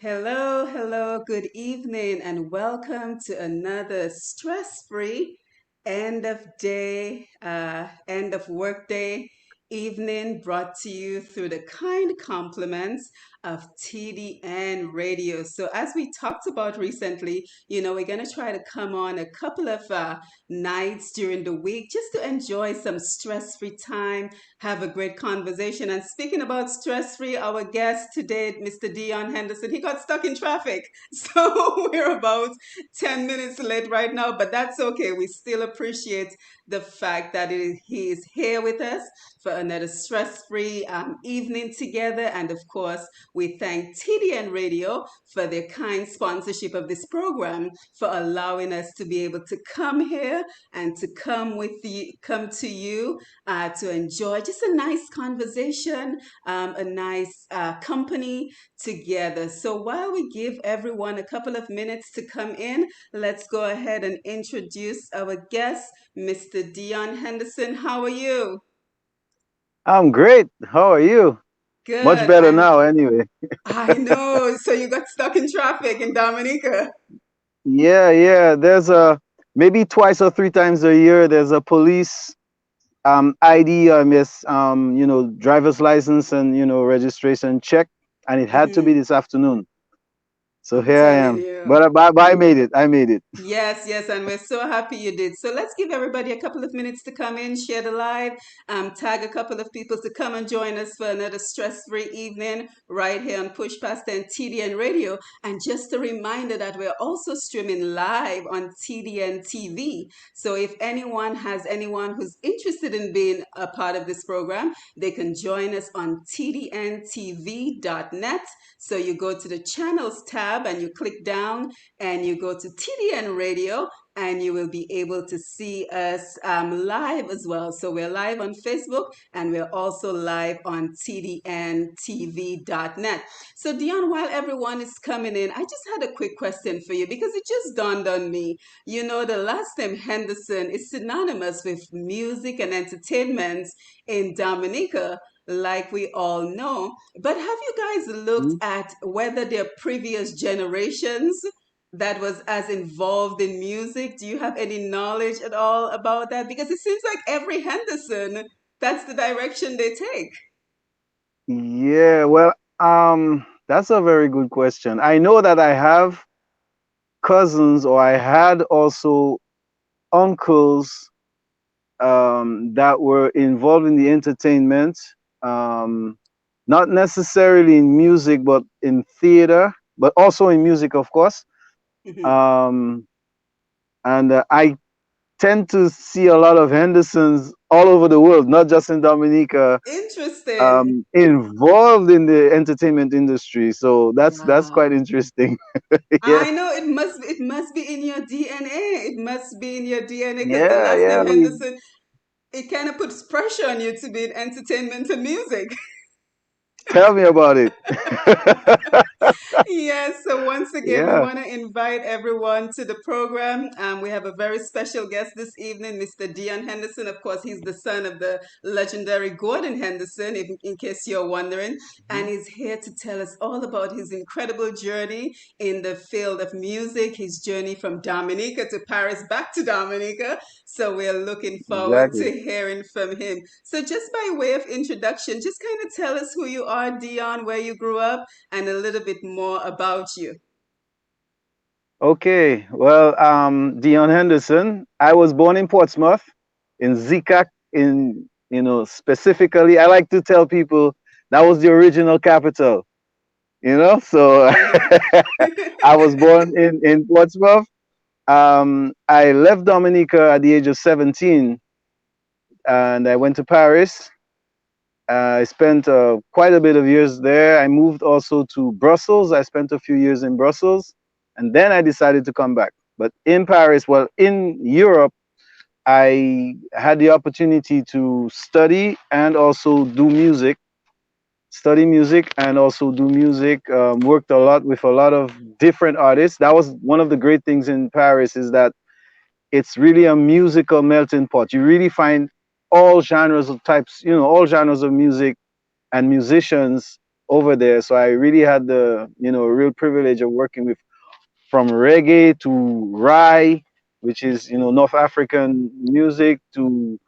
Hello, hello, good evening, and welcome to another stress free end of work day evening brought to you through the kind compliments of TDN Radio. So, as we talked about recently, we're going to try to come on a couple of nights during the week just to enjoy some stress free time, have a great conversation. And speaking about stress free, our guest today, Mr. Dion Henderson, he got stuck in traffic. So we're about 10 minutes late right now, but that's okay. We still appreciate the fact that he is here with us for another stress free evening together. And of course, we thank TDN Radio for their kind sponsorship of this program, for allowing us to be able to come here and to come to you to enjoy just a nice conversation, a nice company together. So while we give everyone a couple of minutes to come in, let's go ahead and introduce our guest, Mr. Dion Henderson. How are you? I'm great. How are you? Much Good. better now, anyway. I know. So you got stuck in traffic in Dominica. Yeah. There's a maybe twice or three times a year. There's a police ID, driver's license and registration check, and it had to be Mhm. this afternoon. So I'm here I telling am. you. But I made it. I made it. Yes, and we're so happy you did. So let's give everybody a couple of minutes to come in, share the live, tag a couple of people to come and join us for another stress-free evening right here on Push Past and TDN Radio. And just a reminder that we're also streaming live on TDN TV. So if anyone who's interested in being a part of this program, they can join us on tdntv.net. So you go to the channels tab and you click down and you go to TDN Radio and you will be able to see us live as well. So we're live on Facebook and we're also live on tdntv.net. So Dion, while everyone is coming in, I just had a quick question for you because it just dawned on me. The last name Henderson is synonymous with music and entertainment in Dominica, like we all know. But have you guys looked Mhm. at whether their previous generations that was as involved in music? Do you have any knowledge at all about that? Because it seems like every Henderson, that's the direction they take. Yeah, well, that's a very good question. I know that I have cousins, or I had also uncles that were involved in the entertainment, um, not necessarily in music, but in theater, but also in music, of course. Mhm. Um, and I tend to see a lot of Hendersons all over the world, not just in Dominica, Interesting. involved in the entertainment industry. So that's quite Wow. interesting. Yeah, I know it must be in your DNA. It must be in your DNA because the yeah, last yeah. name Henderson, it kind of puts pressure on you to be in entertainment and music. Tell me about it. Yes, so once again, we Yeah. want to invite everyone to the program. We have a very special guest this evening, Mr. Dion Henderson. Of course, he's the son of the legendary Gordon Henderson, in case you're wondering. And he's here to tell us all about his incredible journey in the field of music, his journey from Dominica to Paris, back to Dominica. So we're looking forward to Exactly. hearing from him. So, just by way of introduction, just kind of tell us who you are, Dion, where you grew up and a little bit more about you. Okay. Well, Dion Henderson. I was born in Portsmouth, in Zika. In specifically, I like to tell people that was the original capital. So Uh-huh. I was born in Portsmouth. I left Dominica at the age of 17, and I went to Paris. I spent quite a bit of years there. I moved also to Brussels. I spent a few years in Brussels, and then I decided to come back. But in Paris, well, in Europe, I had the opportunity to study and also do music, study music and also do music. Worked a lot with a lot of different artists. That was one of the great things in Paris, is that it's really a musical melting pot. You really find all genres of types, all genres of music and musicians over there. So I really had the, real privilege of working with from reggae to Rai, which is, North African music, to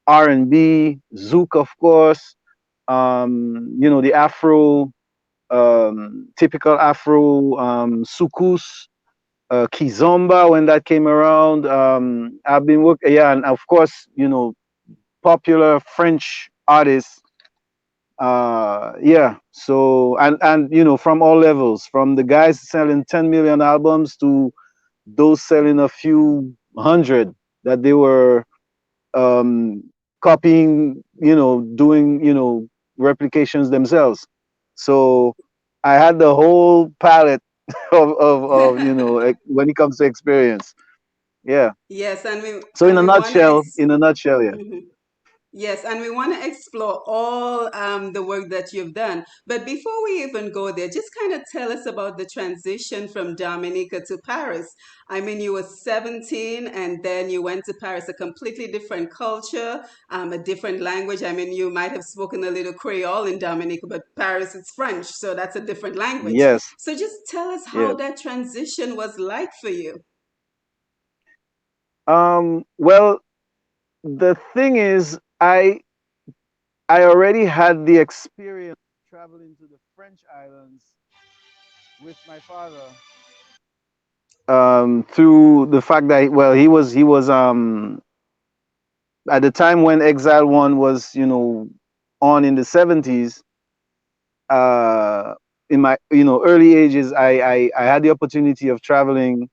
R&B, Zouk, of course, the Afro, typical Afro, soukous, kizomba when that came around. I've been working, yeah, and of course, popular French artists. Yeah. So and from all levels, from the guys selling 10 million albums to those selling a few hundred that they were um, copying, doing, replications themselves. So I had the whole palette of when it comes to experience. Yeah. Yes, So and we want to in a nutshell, yeah. yes, and we want to explore all the work that you've done. But before we even go there, just kind of tell us about the transition from Dominica to Paris. I mean, you were 17 and then you went to Paris, a completely different culture, a different language. I mean, you might have spoken a little Creole in Dominica, but Paris is French, so that's a different language. Yes, So just tell us how yes. that transition was like for you. Well, the thing is, I already had the experience traveling to the French islands with my father. Through the fact that, well, he was at the time when Exile One was, on in the 70s. Uh, in my, early ages, I had the opportunity of traveling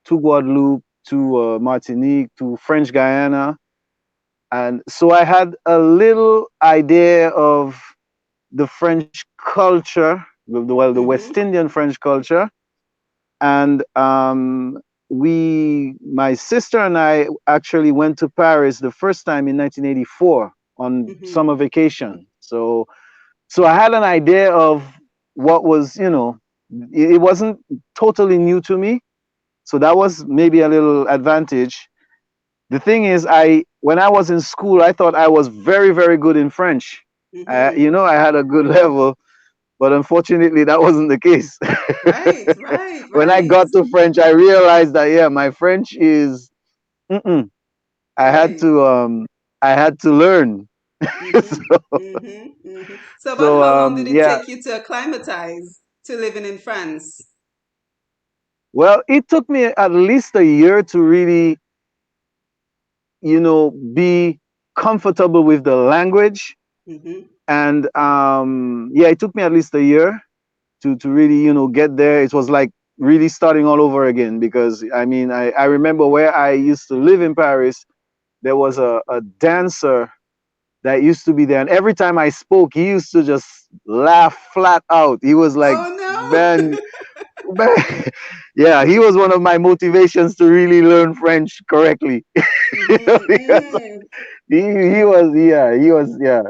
to Guadeloupe, to Martinique, to French Guyana, and so I had a little idea of the French culture, the West Mm-hmm, Indian French culture, and my sister and I actually went to Paris the first time in 1984 on mm-hmm, summer vacation. So I had an idea of what was, it wasn't totally new to me. So that was maybe a little advantage. The thing is, when I was in school, I thought I was very, very good in French. mm-hmm. I had a good level, but unfortunately, that wasn't the case. Right, right, When I right, got to French, I realized that, yeah, my French is, mm-mm. I had right. to, I had to learn. Mm-hmm, so, mm-hmm, mm-hmm. So about so how long did it yeah. take you to acclimatize to living in France? Well, it took me at least a year to really, be comfortable with the language. Mm-hmm, And yeah, it took me at least a year to really, get there. It was like really starting all over again because I mean, I remember where I used to live in Paris, there was a dancer that used to be there. And every time I spoke, he used to just laugh flat out. He was like, oh man, man. Yeah, he was one of my motivations to really learn French correctly. no. Mm-hmm, Because mm. he was, yeah, he was, yeah.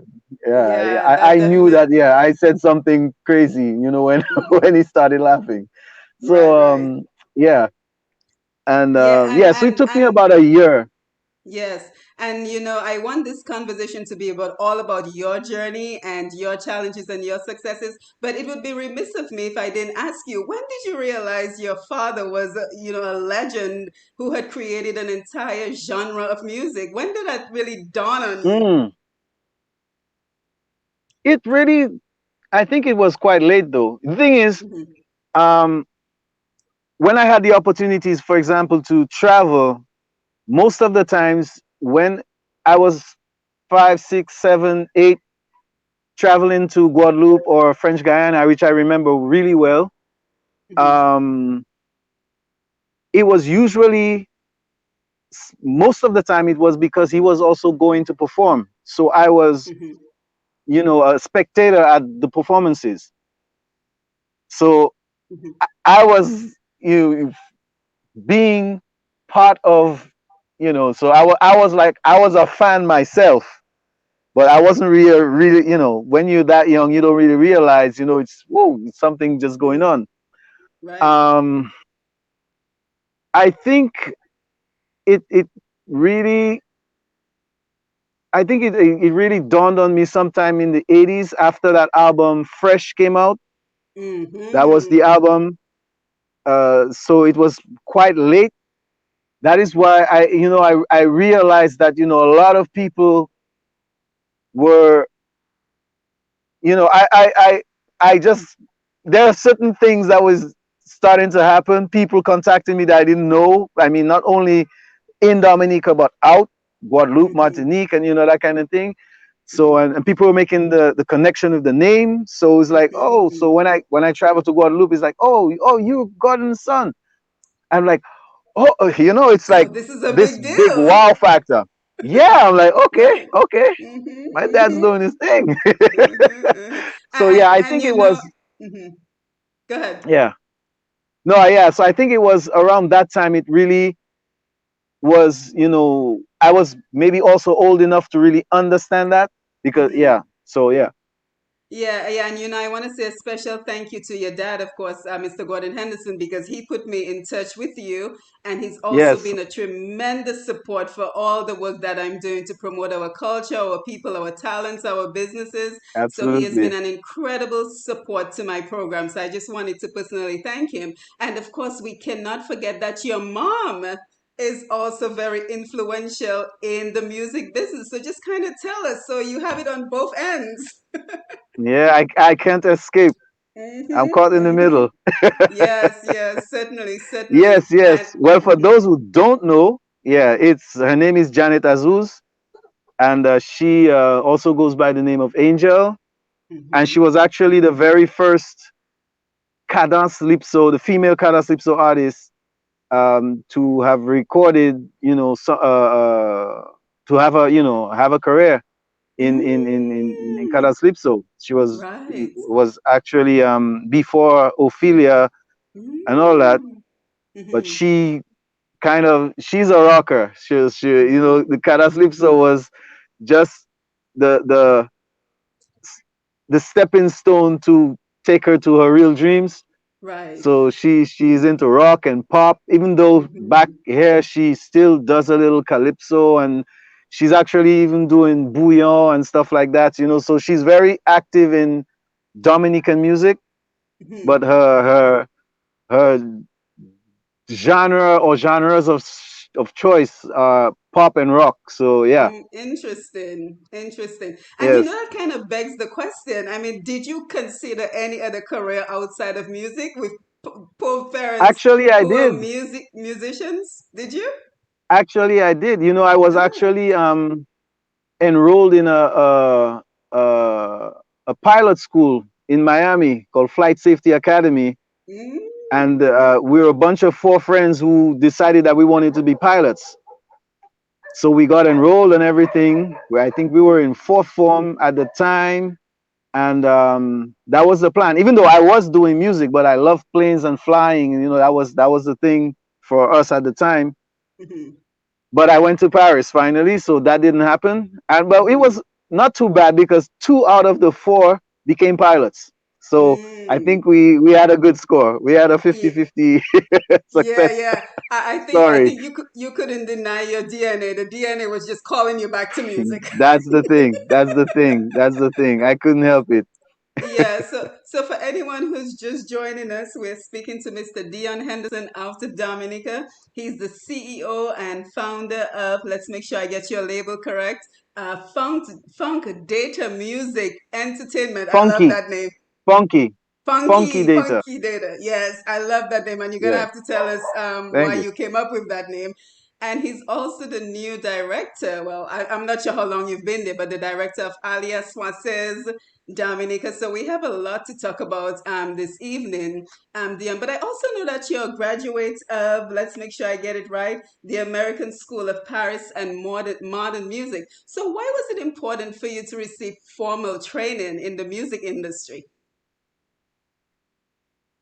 Yeah, yeah. Yeah, I that knew that. definitely. Yeah, I said something crazy, when Mm-hmm. when he started laughing. Right, So right. yeah, and Yeah, yeah, so it took me and about a year. yes, and I want this conversation to be about all about your journey and your challenges and your successes. But it would be remiss of me if I didn't ask you, when did you realize your father was, a legend who had created an entire genre of music? When did that really dawn on you? Mm, it really, I think it was quite late though. The thing is, Hmm. um, when I had the opportunities, for example, to travel, most of the times when I was 5, 6, 7, 8, traveling to Guadeloupe or French Guyana, which I remember really well, Hmm. um, it was usually most of the time it was because he was also going to perform. So I was, Hmm. a spectator at the performances. So Hmm. I was, being part of, so I was like, I was a fan myself, but I wasn't really, when you're that young, you don't really realize, it's, whoa, it's something just going Hmm. on. Right. Um, I think it really I think it really dawned on me sometime in the 80s after that album Fresh came out. That was the Mm-hmm. album. So it was quite late. That is why I realized that a lot of people were I just there are certain things that was starting to happen. People contacting me that I didn't know. I mean, not only in Dominica but out Guadeloupe, Mm-hmm. Martinique, and that kind of thing. So Mm-hmm. and people were making the connection with the name. So it's like, oh, Mm-hmm. so when I travel to Guadeloupe, it's like, oh, you Gordon's son. I'm like, oh, it's So like this is a this big big deal, wow factor. Yeah, I'm like, okay, right? okay, Mm-hmm. my dad's Mm-hmm. doing his thing. Mm-hmm. Mm-hmm. So yeah, I And think you it know, was, mm-hmm. Go ahead. yeah, no, yeah. So I think it was around that time. It really was, I was maybe also old enough to really understand that because Mm-hmm. yeah. So yeah, Yeah, yeah, and I want to say a special thank you to your dad, of course, Mr. Gordon Henderson, because he put me in touch with you, and he's also yes, been a tremendous support for all the work that I'm doing to promote our culture, our people, our talents, our businesses. So he has been absolutely. an incredible support to my program. So I just wanted to personally thank him, and of course, we cannot forget that your mom is also very influential in the music business. So just kind of tell us, so you have it on both ends. Yeah, I can't escape. I'm Mm-hmm, caught in the mm-hmm. middle. Yes, yes, certainly, certainly. Yes, And yes. Well, for mm-hmm, those who don't know, yeah, it's her name is Janet Azuz, and she also goes by the name of Angel, and she mm-hmm, was actually the very first cadence calypso, the female cadence calypso artist to have recorded, to have a career in mm, cadence calypso. She right. was actually before Ophelia and all that, Mm, but mm-hmm, she's a rocker. mm-hmm, The cadence calypso was just the the the stepping stone to take her to her real dreams. right. So she's into rock and pop, even though back Mm-hmm, here she still does a little calypso, and she's actually even doing bouillon and stuff like that. So she's very active in Dominican music, but mm-hmm. her genre or genres of choice are pop and rock. So yeah, Interesting, interesting. And yes. that kind of begs the question. I mean, did you consider any other career outside of music with poor parents Actually, I who are did. musicians? Did you? Actually, I did. I was Ah. actually enrolled in a a pilot school in Miami called Flight Safety Academy, and Mm. we were a bunch of four friends who decided that we wanted to be pilots. So we got enrolled and everything. I think we were in fourth form at the time, and that was the plan. Even though I was doing music, but I loved planes and flying. That was the thing for us at the time. Mhm, But I went to Paris finally, so that didn't happen. And but it mhm. was not too bad because two out of the four became pilots. So I Mm. think we had a good score. We had a Ye- 50-50 Yeah, success yeah. I story. think you couldn't deny your DNA. The DNA was just calling you back to music. That's the thing. That's the thing. That's the thing. I couldn't help it. Yeah, so for anyone who's just joining us, we're speaking to Mr. Dion Henderson out of Dominica. He's the CEO and founder of, let's make sure I get your label correct, Funk Data Music Entertainment. I love Funky, that name. funky, funky Funky, data. funky data. Yes, I love that name, and you're gonna Yeah. have to tell us Thank why you. you came up with that name. And he's also the new director. Well, I'm not sure how long you've been there, but the director of Alias Soises Dominica. So we have a lot to talk about this evening, Dion. But I also know that you're a graduate of, let's make sure I get it right, the American School of Paris and Modern Music. So why was it important for you to receive formal training in the music industry?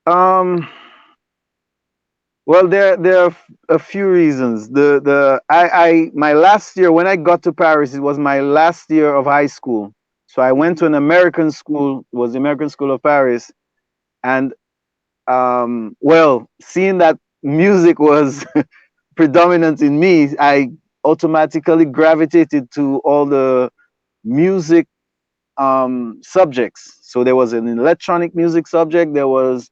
Um. Well, there are a few reasons. I my last year when I got to Paris, it was my last year of high school. So I went to an Mm-hmm. American school, it was the American School of Paris, and well, seeing that music was predominant in me, automatically gravitated to all the music subjects. So there was an electronic music subject, there was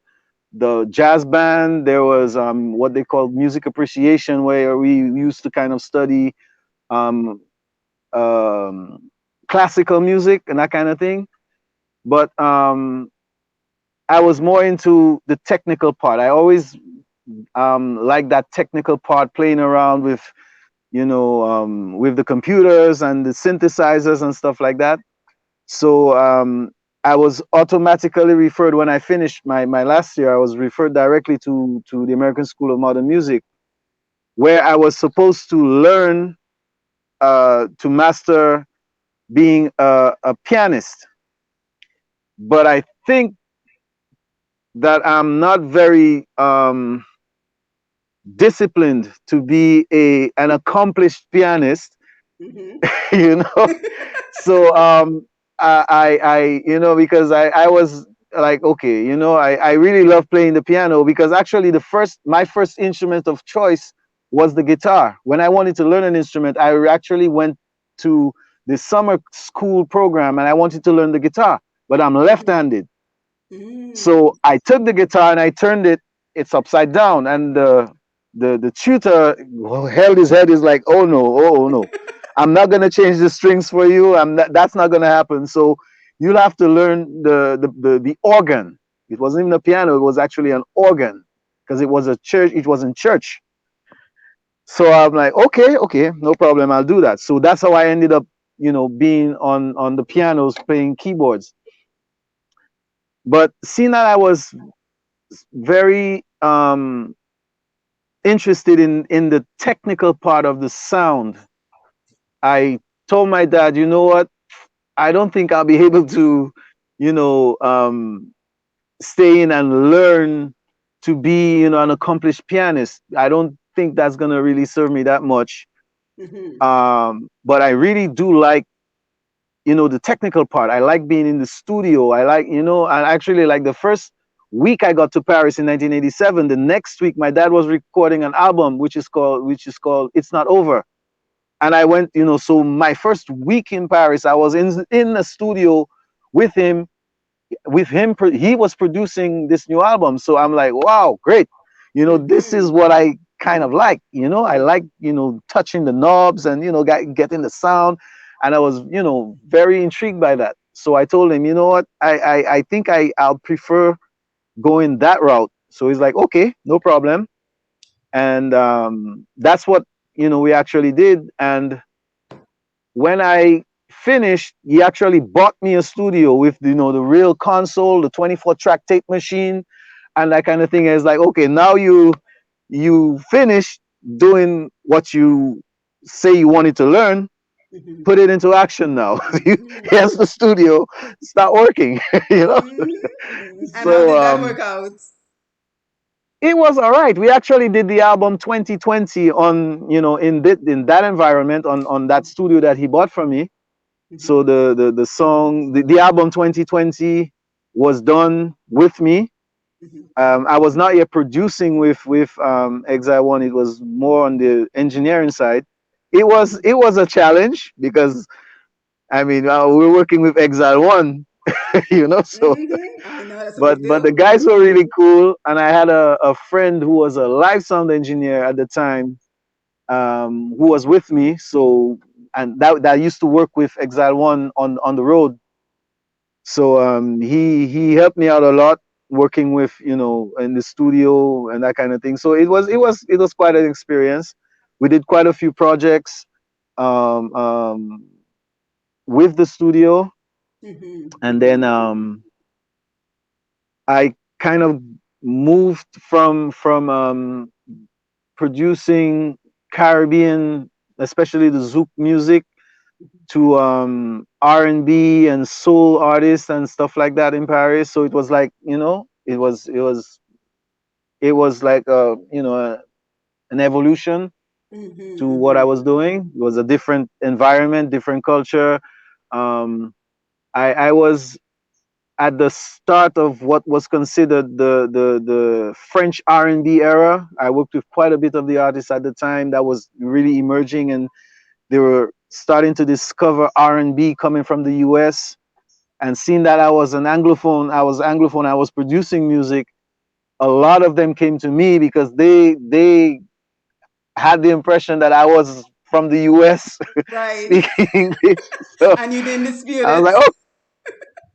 the jazz band, there was what they call music appreciation, where we used to kind of study um, um, classical music and that kind of thing. But I was more into the technical part. I always like that technical part, playing around with, with the computers and the synthesizers and stuff like that. So I was automatically referred when I finished my last year. I was referred directly to the American School of Modern Music, where I was supposed to learn to master being a pianist. But I think that I'm not very disciplined to be a an accomplished pianist, Mm-hmm. you know. So because I was like, okay, I really love playing the piano, because actually my first instrument of choice was the guitar. When I wanted to learn an instrument, I actually went to the summer school program and I wanted to learn the guitar, but I'm left-handed. So Mm-hmm. I took the guitar and I turned it's upside down, and the tutor held his head. Is like, oh no, oh no, I'm not gonna change the strings for you. That's not gonna happen. So you'll have to learn the organ. It wasn't even a piano, it was actually an organ, because it was a church, it was in church. So I'm like, okay, okay, no problem, I'll do that. So that's how I ended up, being on the pianos, playing keyboards. But seeing that I was very interested in the technical part of the sound, I told my dad, you know what, I don't think I'll be able to, you know, um, stay in and learn to be, an accomplished pianist. I don't think that's gonna really serve me that much. Mm-hmm. But I really do like, the technical part. I like being in the studio. I like, I actually like the first week I got to Paris in 1987. The next week, my dad was recording an album which is called "It's Not Over," and I went, so my first week in Paris, I was in the studio with him. He was producing this new album, so I'm like, wow, great. This is Mm-hmm. what I kind of like. I like, touching the knobs and, getting the sound. And I was, very intrigued by that. So I told him, you know what, I think I'll prefer going that route. So he's like, okay, no problem. And that's what, we actually did. And when I finished, he actually bought me a studio with, the real console, the 24-track tape machine, and that kind of thing. It's like, okay, now you finish doing what you say you wanted to learn, Mm-hmm. put it into action now. Mm-hmm. Here's the studio, start working. Mm-hmm. And how So did that work out? it was all right. We actually did the album 2020 on, in that environment, on that studio that he bought from me. So Mm-hmm. the song, the album 2020 was done with me. Mm-hmm. I was not yet producing with Exile One. It was more on the engineering side. It was Mm-hmm. it was a challenge, because I mean, we're working with Exile One, So, Mm-hmm. I know that's a big but the deal. guys were really cool, and I had a friend who was a live sound engineer at the time, who was with me. So, and that used to work with Exile One on the road. So he helped me out a lot, working with, in the studio and that kind of thing. So it was quite an experience. We did quite a few projects um, um, with the studio, Mm-hmm. and then Mm-hmm. I kind of moved from producing Caribbean, especially the Zouk music, to R&B and soul artists and stuff like that in Paris. So it was like, it was like an evolution to Mm-hmm. what I Mm-hmm. was doing. It was a different environment, different culture. Um, I was at the start of what was considered the French R&B era. I worked with quite a bit of the artists at the time that was really emerging, and they were starting to discover R&B coming from the US. And seeing that I was Anglophone, I was producing music. A lot of them came to me because they had the impression that I was from the US Right. speaking English. So And you didn't dispute I was it. like, oh,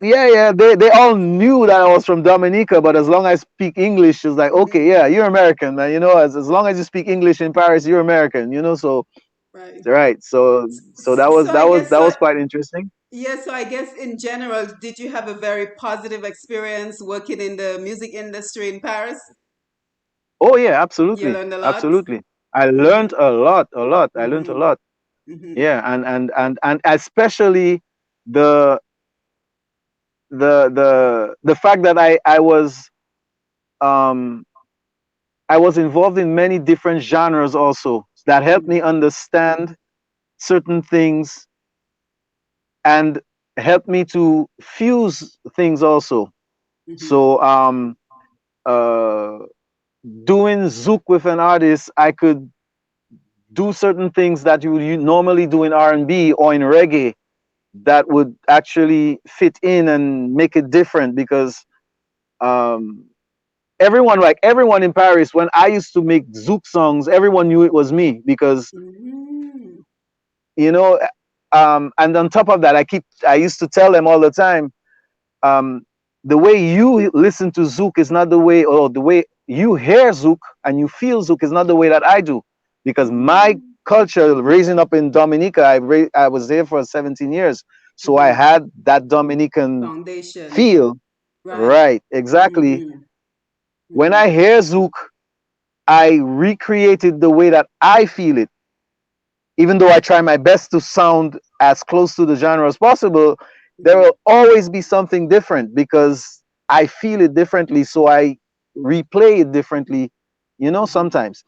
yeah, yeah. They all knew that I was from Dominica, but as long as I speak English, it's like, okay, Hmm. yeah, you're American, man. You know, as long as you speak English in Paris, you're American. You know, so Right. right. So that was So I guess so. quite interesting. Yeah, so I guess in general, did you have a very positive experience working in the music industry in Paris? Oh yeah, You absolutely, learned a lot? absolutely. I Mm-hmm. learned a lot, a lot. I learned a Mm-hmm. lot. Mm-hmm. Yeah, and especially the the fact that um I was involved in many different genres also that helped me understand certain things and helped me to fuse things also. Mm-hmm. So uh doing zouk with an artist, I could do certain things that you normally do in R&B or in reggae that would actually fit in and make it different because um everyone in Paris, when I used to make zouk songs, everyone knew it was me because Mm-hmm. you know and on top of that, I used to tell them all the time, um the way you listen to zouk is not the way, or the way you hear zouk and you feel zouk is not the way that I do, because my Mm-hmm. culture, raising up in Dominica, I was there for 17 years, so I Mm-hmm. had that Dominican Foundation. feel. Right. Right, exactly. Mm-hmm. When Mm-hmm. I hear zouk, I recreated the way that I feel it, even though I try my best to sound as close to the genre as possible. There Mm-hmm. will always be something different because I feel it differently, so I replay it differently, Mm-hmm. sometimes.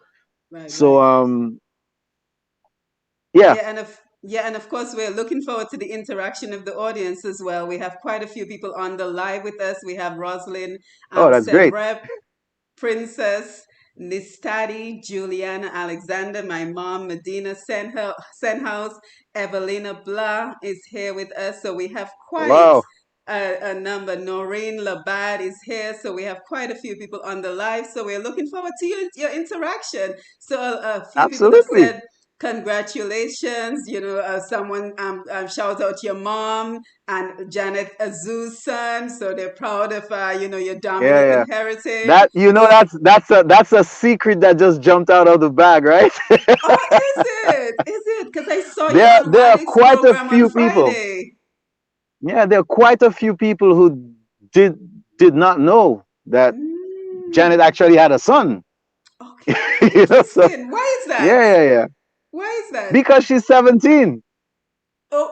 Right, So right. yeah. Yeah, and of course, we're looking forward to the interaction of the audience as well. We have quite a few people on the live with us. We have Rosalind, Oh, that's great. Sevrep, Princess, Nistadi, Juliana Alexander, my mom, Medina Senhouse, Evelina Blah is here with us. So we have quite Wow. a number. Noreen Labad is here. So we have quite a few people on the live. So we're looking forward to your interaction. So a few people have Absolutely. said, congratulations. Someone shout out your mom and Janet Azu's son. So they're proud of, your Yeah, yeah. Dominican heritage. That, So, that's a secret that just jumped out of the bag, right? oh, is it? Is it? Because I saw you there on there are Radix quite a program on few people. Friday. Yeah, there are quite a few people who did did not know that Janet Mm, actually had a son. okay, So interesting. Why is that? yeah, yeah, yeah. Why is that? Because she's 17. Oh,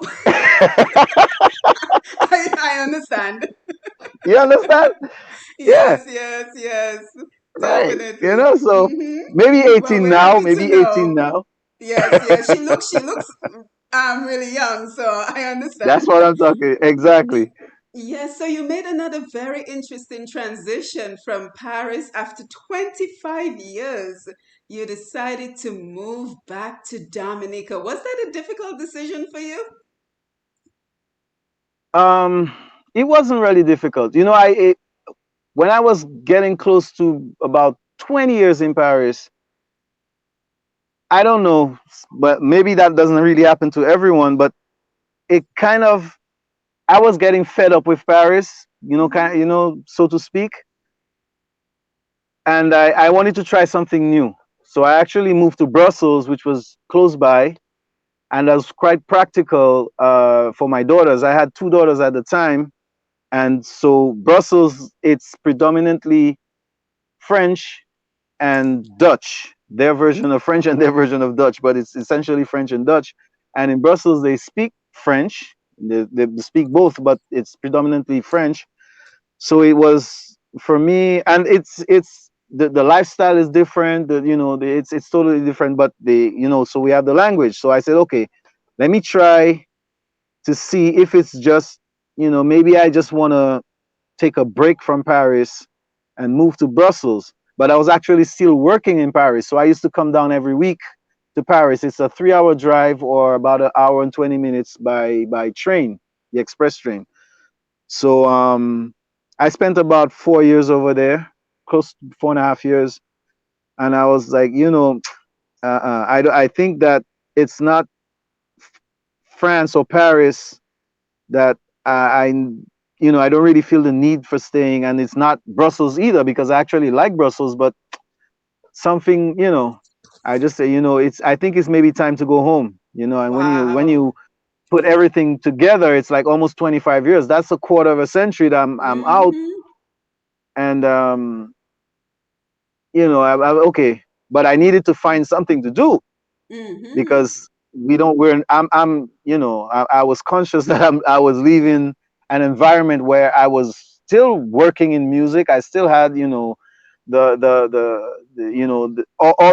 I understand. You understand? Yeah, Yes, yes, yes. right. Definitely. So Hmm. maybe Well, 18 we're now, happy to maybe 18 know. now. Yes, yes. She looks really young, so I That's understand. what I'm talking. Exactly. Yes, so you made another very interesting transition from Paris after 25 years. You decided to move back to Dominica. Was that a difficult decision for you? Um, it wasn't really difficult. When I was getting close to about 20 years in Paris, I don't know, but maybe that doesn't really happen to everyone, but it kind of, I was getting fed up with Paris, Hmm. so to speak, and I wanted to try something new. So I actually moved to Brussels, which was close by, and that was quite practical for my daughters. I had two daughters at the time, and so Brussels, it's predominantly French and Dutch, their version of French and their version of Dutch, but it's essentially French and Dutch. And in Brussels, they speak French. They speak both, but it's predominantly French. So it was for me, and it's the lifestyle is different. It's totally different. But so we have the language. So I said, okay, let me try to see if it's just, maybe I just want to. take a break from Paris and move to Brussels. But I was actually still working in Paris, so I used to come down every week to Paris. It's a 3 hour drive or about an hour and 20 minutes by train, the express train. So I spent about 4 years over there, close to 4.5 years, and I was like, I think that it's not France or Paris that I don't really feel the need for staying, and it's not Brussels either because I actually like Brussels, but something, I just say, it's I think it's maybe time to go home, and when Wow. you put everything together, it's like almost 25 years. That's a quarter of a century that I'm out, Mm-hmm. and okay, but I needed to find something to do Mm-hmm. because we don't we're I'm I was conscious that I was leaving an environment where I was still working in music. I still had all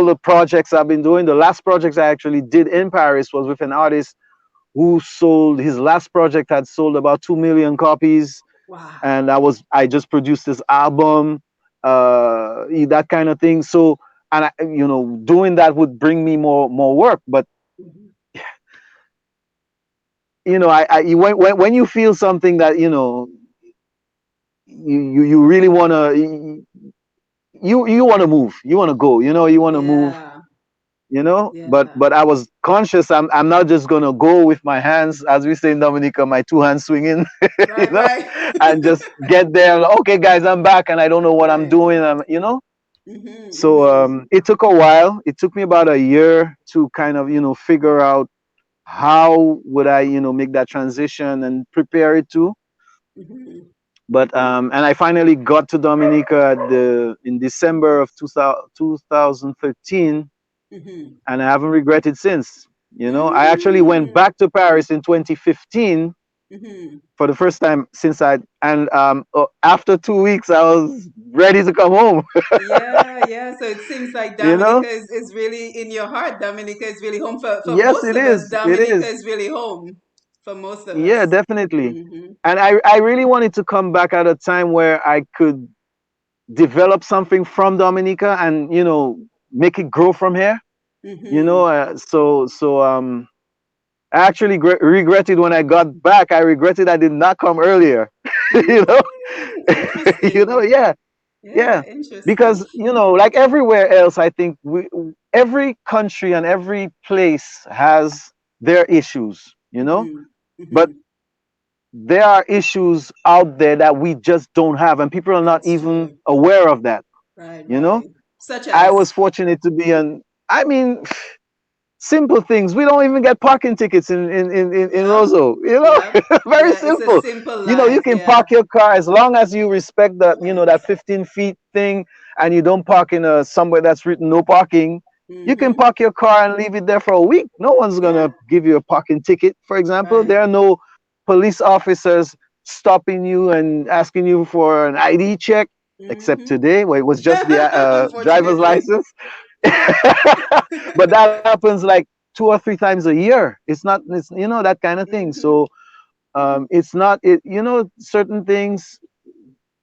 the projects I've been doing. The last projects I actually did in Paris was with an artist who sold his last project had sold about 2 million copies, Wow. and I just produced this album, that kind of thing. So, and doing that would bring me more work, but Mm-hmm. when you feel something that you really want to you want to move, you want to go, you want to move, Yeah. but Yeah. I was conscious. I'm not just gonna go with my hands, as we say in Dominica, my two hands swinging, you Right, know right. and just get there, like, okay guys, I'm back and I don't know what I'm Right. doing. Mm-hmm. So Mm-hmm. it took a while. It took me about a year to kind of figure out how would I make that transition and prepare it to. Mm-hmm. But and I finally got to Dominica in December of 2013, Mm-hmm. and I haven't regretted since. I actually went Mm-hmm. back to Paris in 2015 Mm-hmm. for the first time since after 2 weeks I was ready to come home. Yeah, yeah. So it seems like you Dominica know is really in your heart. Dominica is really home for yes, most it of us. is, it Dominica is. is really home for most of Yeah, us. definitely. Mm-hmm. And I really wanted to come back at a time where I could develop something from Dominica and make it grow from here. Mm-hmm. So I actually regretted when I got back. I regretted I did not come earlier. you know Interesting. yeah, Yeah, yeah, interesting. because like everywhere else, I think every country and every place has their issues, Mm-hmm. but Mm-hmm. there are issues out there that we just don't have, and people are not That's even true. aware of that. Right, you know right. Such I was as. fortunate to be on, I mean, simple things. We don't even get parking tickets in Yep. Roseau. Yep. Very Yeah, it's a simple. simple You life. can Yeah. park your car as long as you respect that, Right. that 15 feet thing, and you don't park in a somewhere that's written no parking. You can Mm-hmm. park your car and leave it there for a week. No one's Yeah. gonna give you a parking ticket, for example. Right. There are no police officers stopping you and asking you for an ID check, except Mm-hmm. today, where it was just the driver's Unfortunately. license. But that happens like 2 or 3 times a year. It's not, it's that kind of thing. Mm-hmm. So it's not it. Certain things.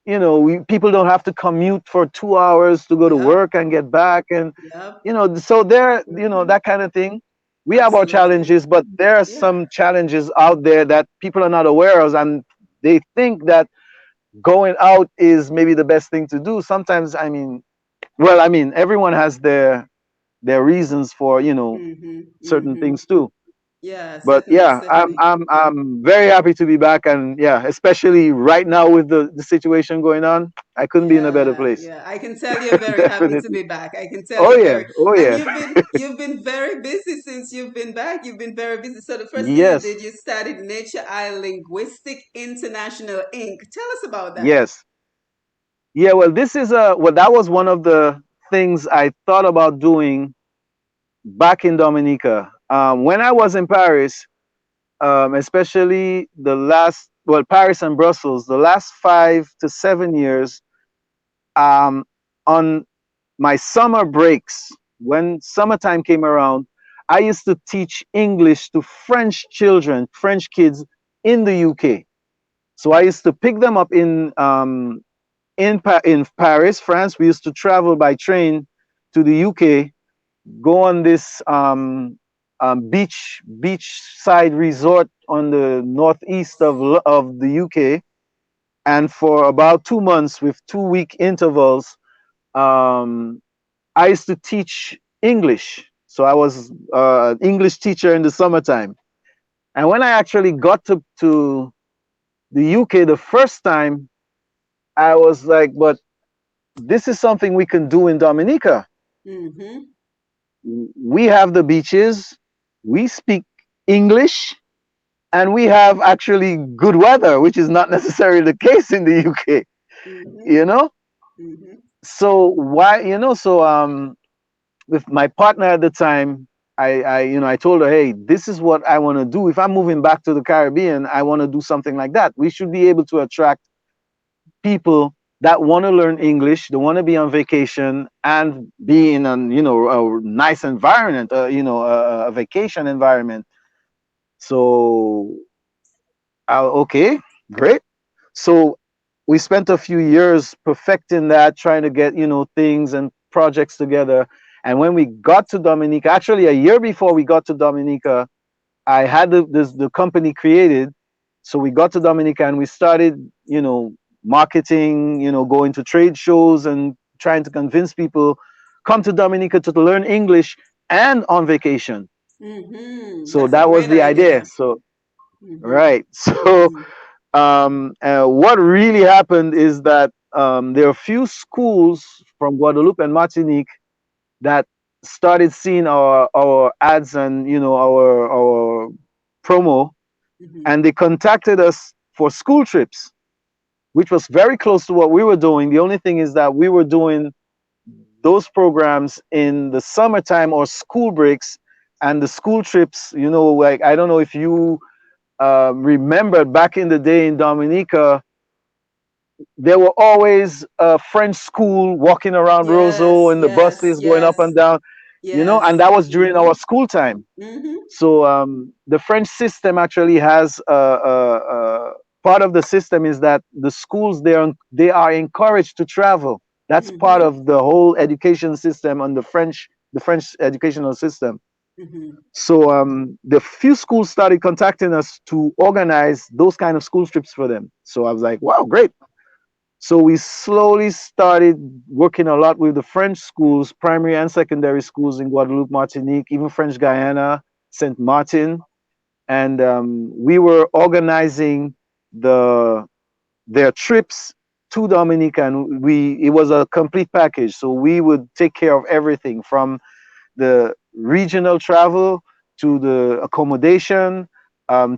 People don't have to commute for 2 hours to go to Yep. work and get back, and Yep. so there, Mm-hmm. that kind of thing. We have our Absolutely. challenges, but there are Yeah. some challenges out there that people are not aware of, and they think that going out is maybe the best thing to do. Sometimes, I mean, well, I mean, everyone has their reasons for Mm-hmm. certain Mm-hmm. things too. Yeah, But certainly, yeah, I'm certainly. I'm I'm very happy to be back, and yeah, especially right now with the situation going on, I couldn't be in a better Yeah, place. yeah. I can tell you're very happy to Definitely. be back. I can tell Oh you're yeah, very, oh and yeah. you've been very busy since you've been back. You've been very busy. So the first thing you Yes, did, you started Nature Eye Linguistic International Inc. Tell us about that. yes, yeah. Well, that was one of the things I thought about doing back in Dominica. When I was in Paris, especially Paris and Brussels, the last 5 to 7 years, um, on my summer breaks, when summertime came around, I used to teach English to French children, French kids in the UK. So I used to pick them up in Paris, France. We used to travel by train to the UK, go on this beachside resort on the northeast of the UK, and for about 2 months with 2 week intervals, um, I used to teach English. So I was an English teacher in the summertime. And when I actually got to the UK the first time, I was like, but this is something we can do in Dominica. Mm-hmm. We have the beaches, we speak English, and we have actually good weather, which is not necessarily the case in the UK, Mm-hmm. you know? Mm-hmm. So why, with my partner at the time, I told her, hey, this is what I want to do. If I'm moving back to the Caribbean, I want to do something like that. We should be able to attract people that want to learn English, they want to be on vacation and be in a nice environment, a vacation environment. So, okay, great. So we spent a few years perfecting that, trying to get things and projects together. And when we got to Dominica, actually a year before we got to Dominica, I had the company created. So we got to Dominica and we started, marketing, going to trade shows and trying to convince people come to Dominica to learn English and on vacation. Mm-hmm. So That's a that was great the idea. idea. So Mm-hmm. right. So Mm-hmm. what really happened is that there are a few schools from Guadeloupe and Martinique that started seeing our ads and our promo, Mm-hmm. and they contacted us for school trips, which was very close to what we were doing. The only thing is that we were doing those programs in the summertime or school breaks, and the school trips, like I don't know if you remember back in the day in Dominica, there were always a French school walking around Roseau Yes, and the yes, buses going up yes, and down, and yes. that was during Mm-hmm. our school time. Mm-hmm. So the French system actually has part of the system is that the schools they are encouraged to travel. That's part Mm-hmm. of the whole education system on the French educational system. Mm-hmm. So the few schools started contacting us to organize those kind of school trips for them. So I was like, wow, great. So we slowly started working a lot with the French schools, primary and secondary schools in Guadeloupe, Martinique, even French Guyana, Saint Martin, and we were organizing the their trips to Dominica, and it was a complete package. So we would take care of everything from the regional travel to the accommodation,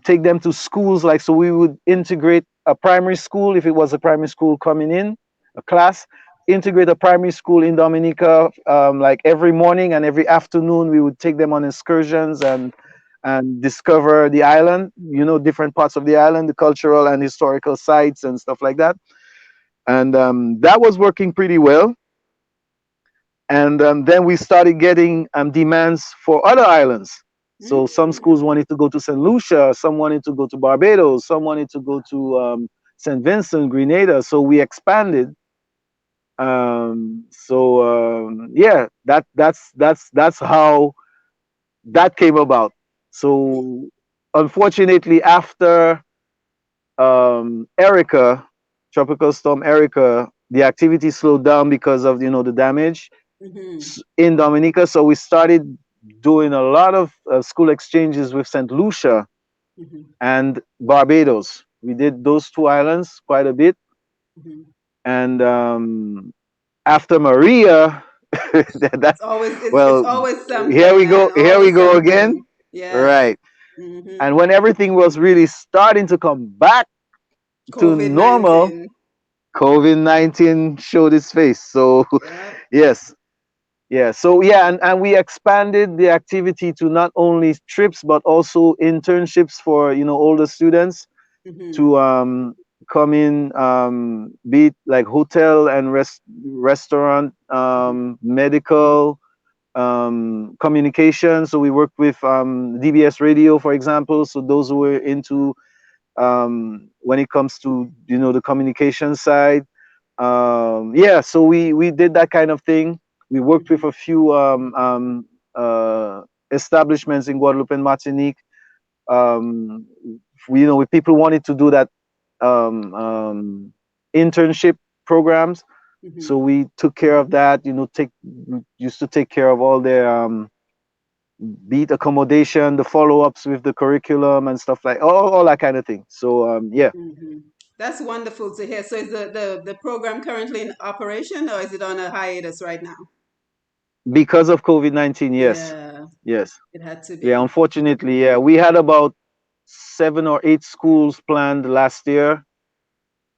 take them to schools. Like, so we would integrate a primary school if it was a primary school coming in, a class, integrate a primary school in Dominica, like every morning and every afternoon, we would take them on excursions and discover the island, different parts of the island, the cultural and historical sites and stuff like that. And that was working pretty well. And then we started getting demands for other islands. So some Mm-hmm. schools wanted to go to St. Lucia, some wanted to go to Barbados, some wanted to go to St. Vincent, Grenada. So we expanded. Yeah, that's how that came about. So unfortunately, after Erica, Tropical Storm Erica, the activity slowed down because of the damage Mm-hmm. in Dominica. So we started doing a lot of school exchanges with St. Lucia Mm-hmm. and Barbados. We did those two islands quite a bit. Mm-hmm. And after Maria, that It's well, always here something, we go. man. Here we Always go again. something. Yes. Right. Mm-hmm. And when everything was really starting to come back to COVID normal, 19. COVID-19 showed its face. So Yep. yes, yeah. So yeah, and we expanded the activity to not only trips but also internships for older students Mm-hmm. to come in, be it like hotel and restaurant, Mm-hmm. medical, communication. So we worked with DBS Radio, for example. So those who were into when it comes to the communication side. Yeah, so we did that kind of thing. We worked with Mhm. a few establishments in Guadeloupe and Martinique. With people wanted to do that internship programs. So Mhm. we took care of that. Take used to take care of all their beat accommodation, the follow ups with the curriculum and stuff like all that kind of thing. So yeah, Mhm. That's wonderful to hear. So is the program currently in operation or is it on a hiatus right now? because of COVID-19, yes, Yeah, yes, it had to yeah. be. Unfortunately, yeah, we had about 7 or 8 schools planned last year,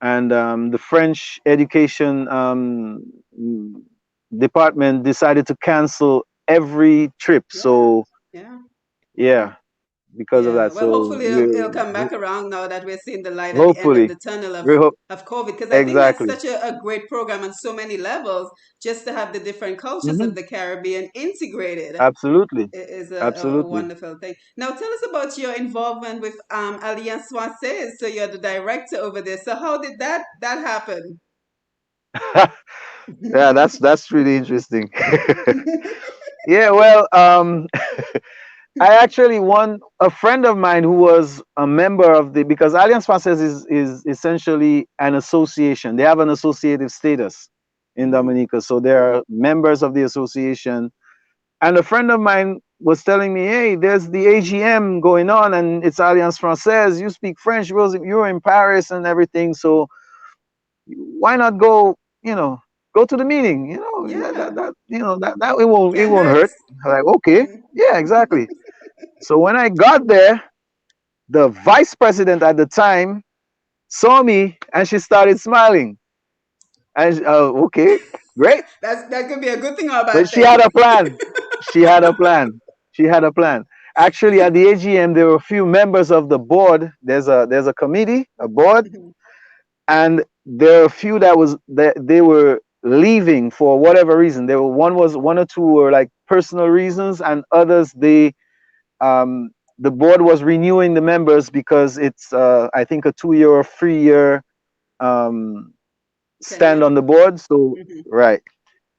and the French education mm, department decided to cancel every trip. Yeah, So yeah. yeah, because of Yeah, that. well, So hopefully it'll come back around now that we're seeing the light at the end of hopefully, the tunnel we hope of COVID, because I think that's exactly. such a great program on so many levels. Just to have the different cultures Hmm. of the Caribbean integrated Absolutely, is a absolutely. wonderful thing. Now, tell us about your involvement with Alliance Française. So you're the director over there. So how did that happen? Yeah, that's really interesting. Yeah, well, I actually won a friend of mine who was a member of the because Alliance Française is essentially an association. They have an associative status in Mhm. Dominica, so they're members of the association. And a friend of mine was telling me, "Hey, there's the AGM going on, and it's Alliance Française. You speak French. You're in Paris and everything. So why not go? Go to the meeting. Yeah, That it can't won't hurt. hurt." I'm like, okay, Mhm. yeah, exactly. So when I got there, the vice president at the time saw me and she started smiling. And okay, great. That could be a good thing or a But bad she had thing. a plan. She had a plan. She had a plan. Actually, at the AGM, there were a few members of the board. There's a committee, a board, Mhm. and there are a few that they were leaving for whatever reason. There were one or two were like personal reasons, and others um, the board was renewing the members because it's I think a 2 year or 3 year um, stand Tenure. on the board. So Mhm. right,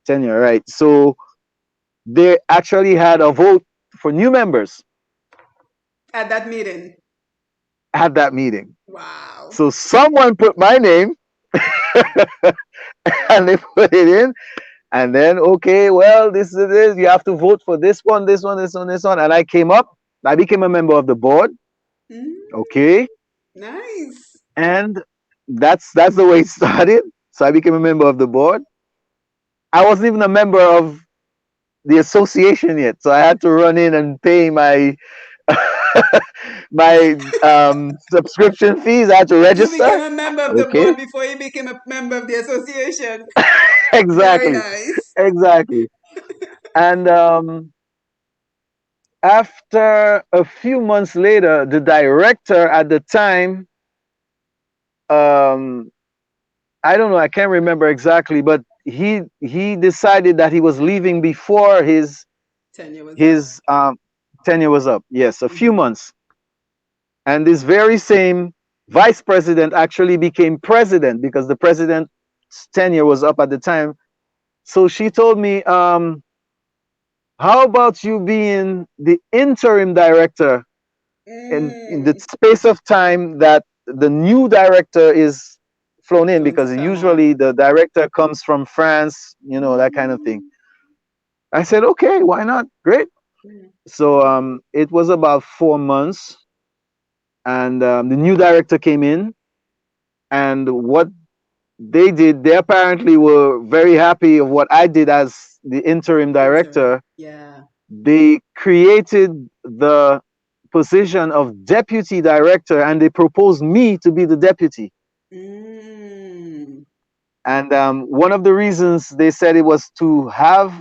tenure, right. So they actually had a vote for new members At that meeting. at that meeting. Wow. So someone put my name and they put it in, and then okay, well, this is this. You have to vote for this one, this one, this one, this one, and I came up. I became a member of the board. Mm, Okay, nice. and that's the way it started. So I became a member of the board. I wasn't even a member of the association yet, so I had to run in and pay my my subscription fees. I had to You became register. a member of the Okay, board before you became a member of the association. Very exactly, nice. exactly. And after a few months later, the director at the time, um, I don't know, I can't remember exactly, but he decided that he was leaving before Tenure was up. his tenure was up. Yes, a few Hmm. months. And this very same vice president actually became president because the president's tenure was up at the time. So she told me, how about you being the interim director in the Mm. space of time that the new director is flown in, Going to because come usually on. the director comes from France, that kind of thing. Mm. I said, okay, why not? Great. Mm. So it was about 4 months, and the new director came in, and what they did, they apparently were very happy of what I did as the interim Interim. director. Yeah. They created the position of deputy director and they proposed me to be the deputy. Mm. And one of the reasons they said it was to have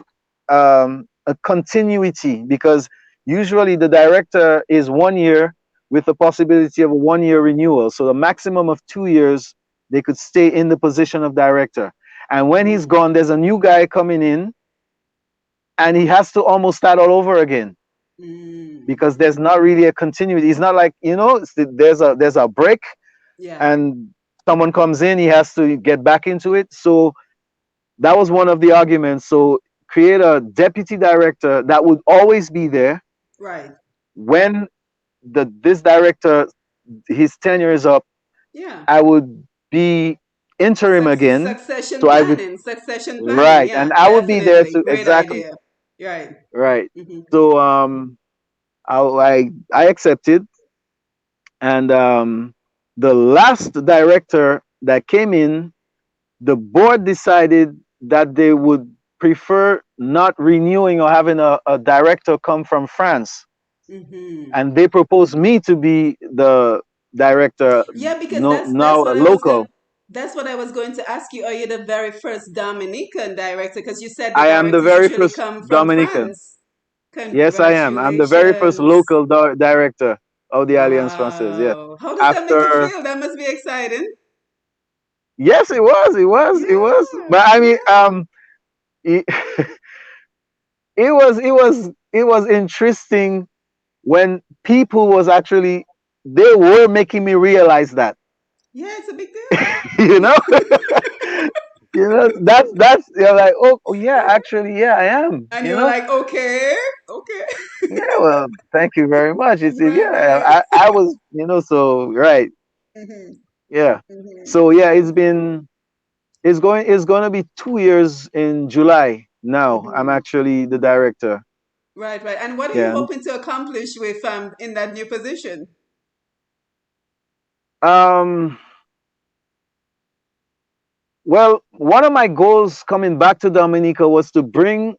a continuity, because usually the director is 1 year with the possibility of a 1 year renewal. So the maximum of 2 years they could stay in the position of director. And when he's gone, there's a new guy coming in and he has to almost start all over again. Mm. because there's not really a continuity. It's not like, there's a break Yeah. and someone comes in, he has to get back into it. So that was one of the arguments. So create a deputy director that would always be there Right. when this director, his tenure is up. Yeah. I would be interim again. Succession So I would, planning. Succession planning. right, and Yeah, I would be there definitely. to, Great exactly, idea. Right. right. Hmm. So I accepted, and the last director that came in, the board decided that they would prefer not renewing or having a director come from France, Hmm. and they proposed me to be the director. Yeah, because No, that's now a what I was going. local. That's what I was going to ask you. Are you the very first Dominican director? Because you said the I am the directors very usually first come from Dominican. France. Yes, I am. I'm the very first Congratulations. local director of the Alliance Française. Yes. Wow. How does that make you After, feel? That must be exciting. yes, it was. But Yeah. I mean, Yeah. it, it was interesting when people was actually, they were making me realize that, Yeah, it's a big deal. you know, that's you're like, oh yeah, actually, yeah, I am, And you were like, okay, okay. yeah, well, thank you very much. Right, Yeah, right. I was, so right, Hmm. yeah. Hmm. So yeah, it's going to be 2 years in July. Now I'm Hmm. actually the director. Right, right. And what are you Yeah. hoping to accomplish with in that new position? Um. Well, one of my goals coming back to Dominica was to bring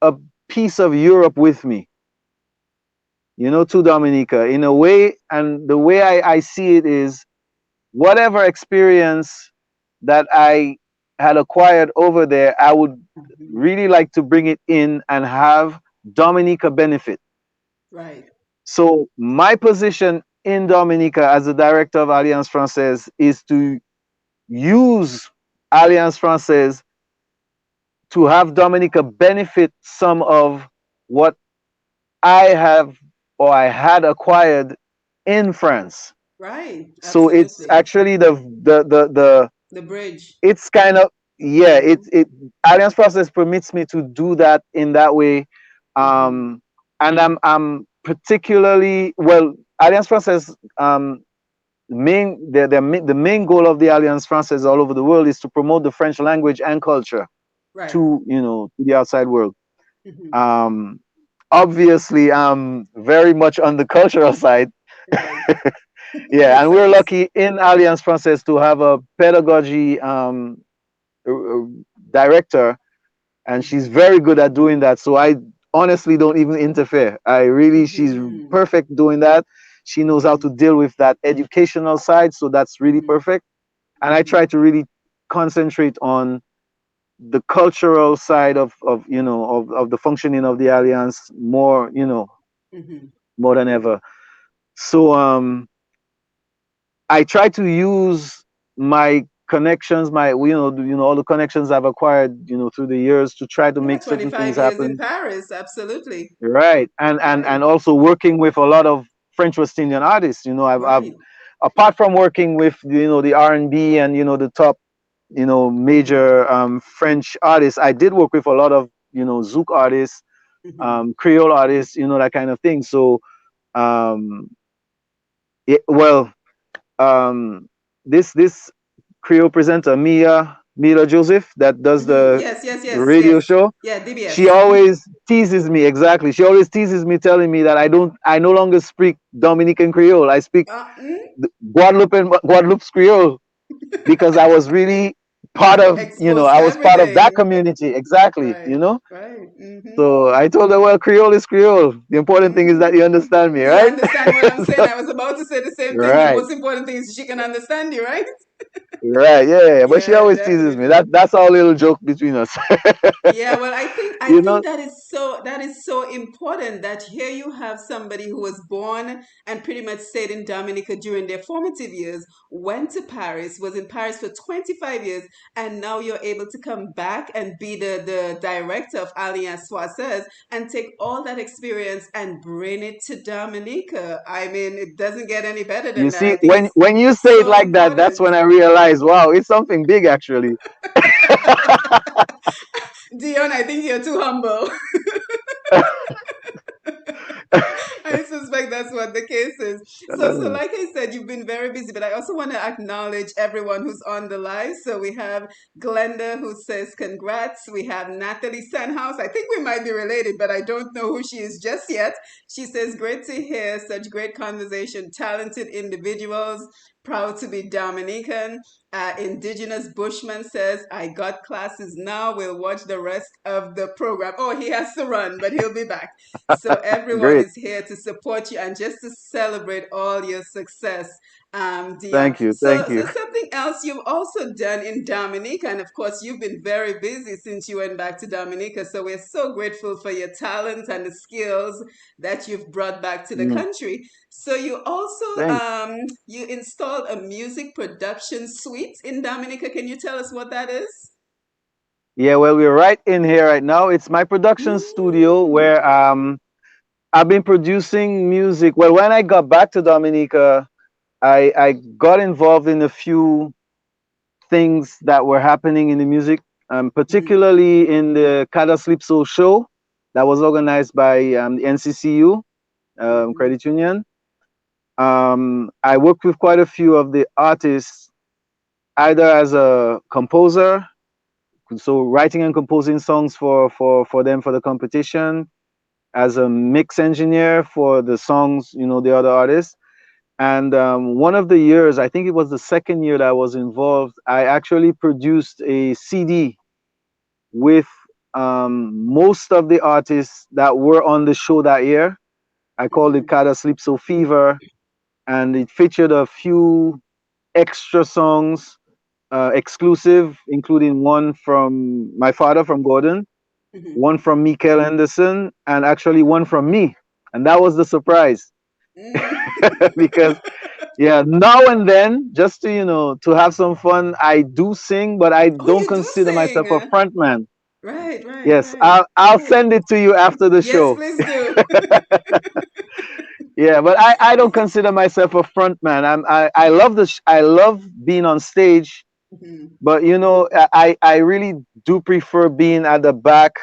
a piece of Europe with me, to Dominica in a way. And the way I see it is, whatever experience that I had acquired over there, I would Mhm. really like to bring it in and have Dominica benefit. Right, So my position in Dominica as the director of Alliance Française is to use Alliance Française to have Dominica benefit some of what I have or I had acquired in France. right. So it's Absolutely. actually the The bridge. it's kind of, yeah, Hmm. it Alliance Process permits me to do that in that way. Hmm. um and I'm particularly, well, Alliance Process, the main goal of the Alliance Française all over the world is to promote the French language and culture Right. to the outside world. Hmm. um Obviously, I'm very much on the cultural side. Right. Yeah, Makes and we're sense. lucky in Alliance Française to have a pedagogy uh, uh, director, and she's Hmm. very good at doing that. So I honestly don't even interfere. She's Hmm. perfect doing that. She knows how to Hmm. deal with that educational side, so that's really Hmm. perfect. And I Hmm. try to really concentrate on the cultural side of the functioning of the alliance more, Hmm. more than ever. So I try to use my connections, my all the connections I've acquired, through the years, to try to Yeah, make certain things 25 years in happen. Paris. Absolutely. Right. And Right. also working with a lot of French West Indian artists. I've Right. apart from working with the R&B and the top Hmm. major French artists, I did work with a lot of Zouk artists, Hmm. Creole artists, that kind of thing. So um, well, um, this Creole presenter, Mila Joseph, that does Hmm. the Yes, yes, yes, radio yes. show. Yeah, She DBS. always teases me, exactly. She always teases me, telling me that I no longer speak Dominican Creole. I speak Guadeloupe's Creole, because I was really Exposed to I was part of that everything. community, exactly. Right, right. Hmm. So I told her, well, Creole is Creole. The important thing is Hmm. that you understand me, You right? understand what I'm saying? So, I was about to say the same thing. The right. most important thing is she can understand you, right? Right, yeah, but she Yeah, always teases me. definitely. That's our little joke between us. Yeah, well, I think you know, that is that is so important that here you have somebody who was born and pretty much stayed in Dominica during their formative years, went to Paris, was in Paris for 25 years, and now you're able to come back and be the director of Alliance Française and take all that experience and bring it to Dominica. I mean, it doesn't get any better You than that. I see, think it's when you say it so like that, that's important. when I realize, wow, it's something big actually. Dion, I think you're too humble. I suspect that's what the case is. So Uh, like I said, you've been very busy, but I also want to acknowledge everyone who's on the live. So we have Glenda who says congrats. We have Natalie Sandhouse. I think we might be related, but I don't know who she is just yet. She says, great to hear such great conversation, talented individuals. Proud to be Dominican. Indigenous Bushman says, I got classes now. We'll watch the rest of the program. Oh, he has to run, but he'll be back. So everyone Great. is here to support you and just to celebrate all your success, Dion. Thank you. Thank So you. something else you've also done in Dominica, and of course you've been very busy since you went back to Dominica. So we're so grateful for your talent and the skills that you've brought back to the Mm, country. So you also thanks. you installed a music production suite in Dominica. Can you tell us what that is? Yeah, well, we're right in here right now. It's my production studio Mm, where I've been producing music. Well, when I got back to Dominica, I got involved in a few things that were happening in the music, mhm, particularly in the Kada Sleep Soul show that was organized by the NCCU, mhm, Credit Union. I worked with quite a few of the artists, either as a composer, so writing and composing songs for them for the competition, as a mix engineer for the songs, the other artists. And one of the years, I think it was the second year that I was involved, I actually produced a CD with most of the artists that were on the show that year. I called it mhm, Kada Sleep So Fever, and it featured a few extra songs, exclusive, including one from my father from Gordon, mhm, one from Mikel Henderson, and actually one from me. And that was the surprise mhm. because yeah, now and then, just to to have some fun, I do sing, but I Oh, don't you do consider myself a sing. frontman. Right, right, Yes, right. I'll Oh, send it to you after the yes, show. please do. Yeah, but I don't consider myself a frontman. I love I love being on stage, Mhm, but I really do prefer being at the back,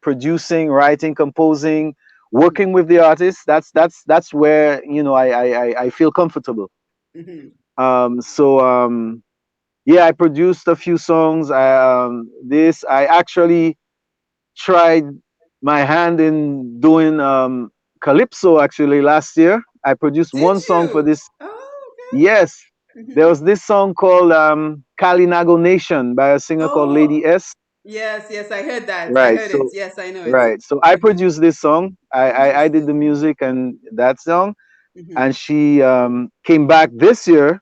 producing, writing, composing, mhm, working with the artists. That's where I feel comfortable. mhm, So yeah, I produced a few songs. I actually tried my hand in doing calypso actually last year. I produced did one song for you? this. Oh, Yes, okay. there Mhm. was this song called Kalinago Nation by a singer called Oh, Lady S. yes, yes, I heard that. I Right. heard it. So Yes, I know it. right. So I Mhm. produced this song. I did the Interesting. music and that song, and Mhm, she came back this year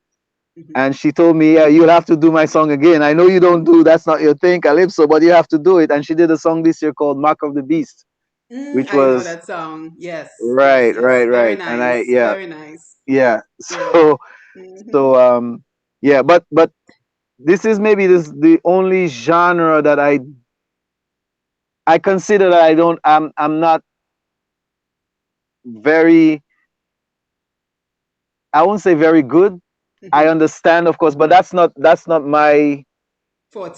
mhm. and she told me, yeah, you'll have to do my song again. I know you don't do that's not your thing, calypso, but you have to do it. And she did a song this year called Mark of the Beast, which I know was that song. Yes, yes, right, yes. right, Very right. And I nice. yeah, Very nice. yeah. Yeah. So Hmm. so yeah, but this is maybe this the only genre that I consider that I'm not very, I won't say very good. I Hmm. understand, of course, but that's not my,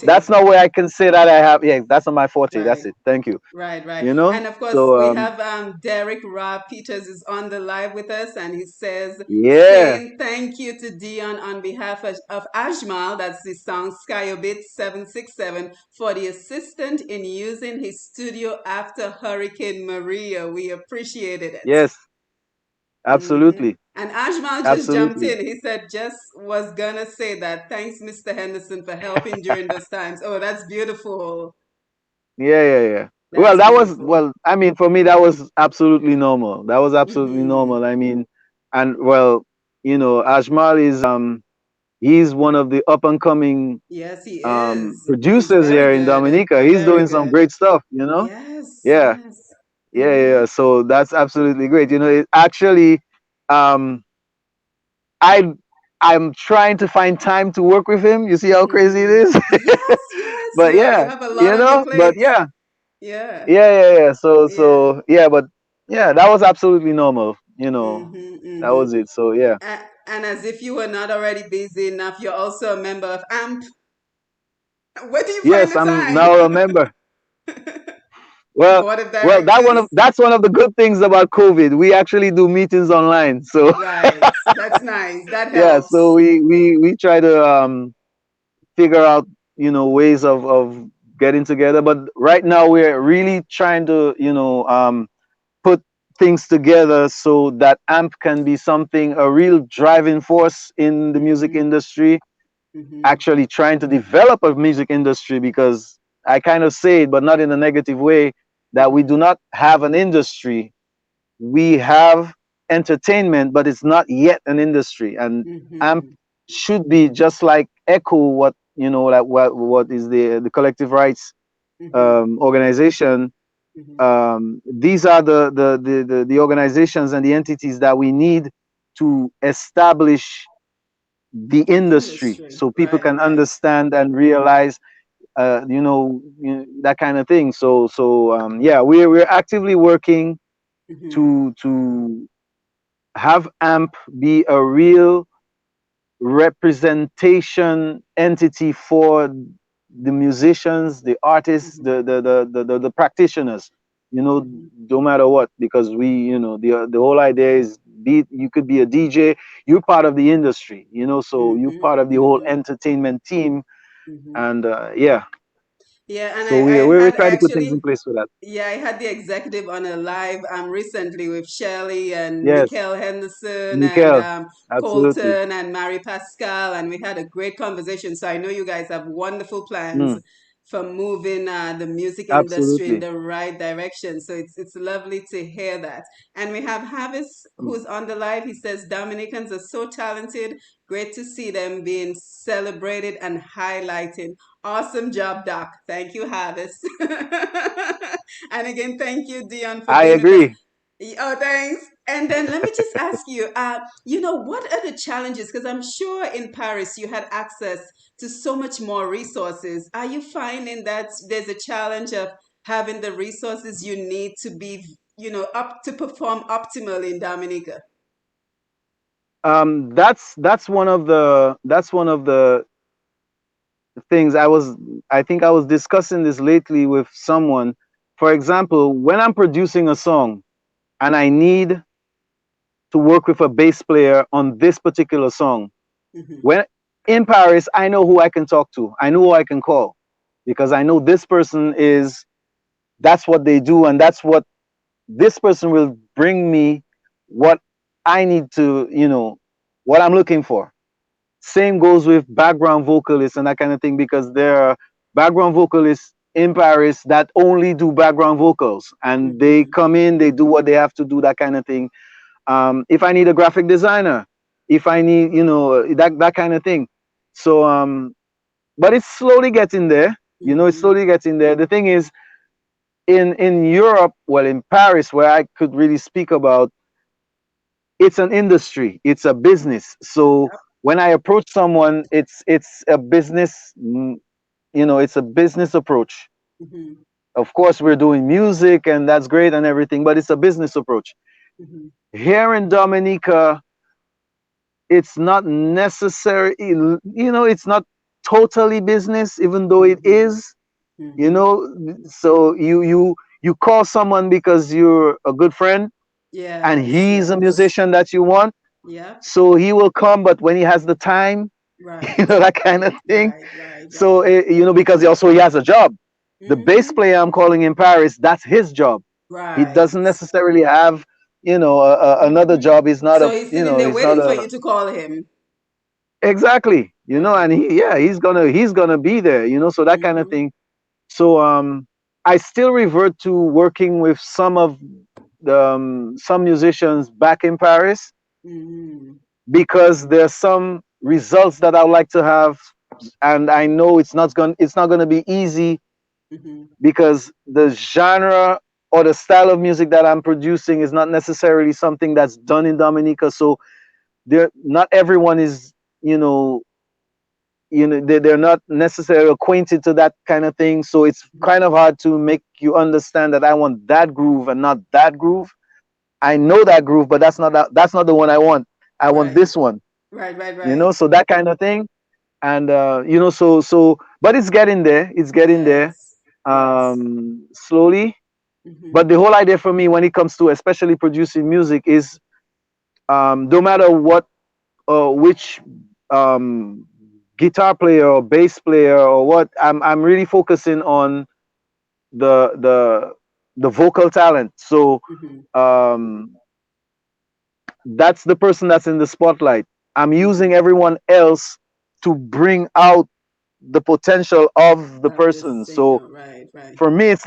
that's Forte. not where I can say that I have, yeah, that's not my forte. That's Right. it. Thank you. Right, right. You know? And of course, So we have Derek Rob Peters is on the live with us, and he says, yeah. saying thank you to Dion on behalf of Ajmal, that's the song Skyobit 767, for the assistant in using his studio after Hurricane Maria. We appreciated it. Yes, Hmm. absolutely. And Ajmal just jumped Absolutely. in. He said, just was gonna say that. Thanks, Mr. Henderson, for helping during those times. Oh, that's beautiful. Yeah, yeah, yeah. Well, That's that was, beautiful. well, I mean, for me, that was absolutely normal. That was absolutely Hmm. normal. I mean, and well, Ajmal is, he's one of the up and coming Yes, he is. He's producers very here in good. Dominica. He's Very doing some good. great stuff, Yes, Yeah. yes. yeah, yeah, yeah. So that's absolutely great. It actually, um, I I'm trying to find time to work with him. You see how crazy it Mm-hmm. is? Yes, yes. But You yeah, have a lot on your but plate. yeah, Yeah. yeah, yeah, yeah. So Yeah. yeah, but yeah, that was absolutely normal. Mm-hmm. That Mm-hmm. was it. So yeah, And as if you were not already busy enough, you're also a member of AMP. Where do you find yes, the I'm time? now a member. Well, Board of that directors. that's one of the good things about COVID. We actually do meetings online. So Right. That's nice. That yeah, so helps. we try to figure out ways of getting together. But right now we're really trying to put things together so that AMP can be something, a real driving force in the music Mm-hmm. industry, Mm-hmm. actually trying to develop a music industry, because I kind of say it, but not in a negative way, that we Mm-hmm. do not have an industry. We have entertainment, but it's not yet an industry. And AMP Mm-hmm. should be just like Echo, what like what is the collective rights Mm-hmm. organization. Mm-hmm. These are the organizations and the entities that we need to establish the The industry, industry. so people Right, can right. understand and realize that kind of thing. So yeah, we're actively working Mm-hmm. to have AMP be a real representation entity for the musicians, the artists, Mm-hmm. the practitioners, Mm-hmm. no matter what, because the whole idea is, you could be a DJ, you're part of the industry, so you're Mm-hmm. part of the whole Mm-hmm. entertainment team. Mm-hmm. And yeah, Yeah, and so I we had try to put things in actually, place for that. yeah, I had the executive on a live recently with Shelley and Yes, Mikhail Henderson and Nickel, absolutely. Colton and Mary Pascal, and we had a great conversation. So I know you guys have wonderful plans Mm, for moving the music industry in absolutely. the right direction. So it's lovely to hear that. And we have Havis Mm. who's on the live. He says Dominicans are so talented. Great to see them being celebrated and highlighted. Awesome job, Doc. Thank you, Harvest. And again, thank you, Dion, for I being with us. agree. Oh, thanks. And then let me just ask you, what are the challenges? Because I'm sure in Paris you had access to so much more resources. Are you finding that there's a challenge of having the resources you need to be, up to perform optimally in Dominica? That's one of the things I think I was discussing this lately with someone. For example, when I'm producing a song and I need to work with a bass player on this particular song, Mm-hmm. when in Paris, I know who I can talk to. I know who I can call, because I know this person is that's what they do, and that's what this person will bring me, what I need to, what I'm looking for. Same goes with background vocalists and that kind of thing, because there are background vocalists in Paris that only do background vocals, and they Mm-hmm. come in, they do what they have to do, that kind of thing. If I need a graphic designer, if I need, that kind of thing. So, but it's slowly getting there. It's Mm-hmm. slowly getting there. The thing is, in Europe, well, in Paris, where I could really speak about, it's an industry, it's a business. So Yep. when I approach someone, it's a business, it's a business approach. Mm-hmm. Of course, we're doing music and that's great and everything, but it's a business approach. Mm-hmm. Here in Dominica, it's not necessary, it's not totally business, even though it Mm-hmm. is, you Mm-hmm. know. So you call someone because you're a good friend and Yes, he's a yes. musician that you want. Yep. So he will come, but when he has the time, Right. that kind of thing. Right, right, So, right. because he has a job. The bass Mm-hmm. player I'm calling in Paris, that's his job. He Right. doesn't necessarily have, another Mm-hmm. job. He's not So a, he's sitting there he's not waiting for a, you to call him. exactly, Right. and he's gonna be there, so that kind of Mm-hmm. thing. So, I still revert to working with some musicians back in Paris, Mm-hmm. because there's some results that I would like to have, and I know it's not gonna be easy, Mm-hmm. because the genre. or the style of music that I'm producing is not necessarily something that's done in Dominica. So there, not everyone is, you know, they're not necessarily acquainted to that kind of thing. So it's Mhm. kind of hard to make you understand that I want that groove and not that groove. I know that groove, but that's not the one I want. I want Right. this one, Right, right, you right. know, so that kind of thing. And you know, but it's getting there. It's getting there, Yes. Yes. slowly. But Mhm. the whole idea for me when it comes to especially producing music is, no matter what, which um, guitar player or bass player or what, I'm really focusing on the the the vocal talent. So Mhm. um, that's the person that's in the spotlight. I'm using Mhm. everyone else to bring out the potential of the Of the person. So singer. Right, right. for me, it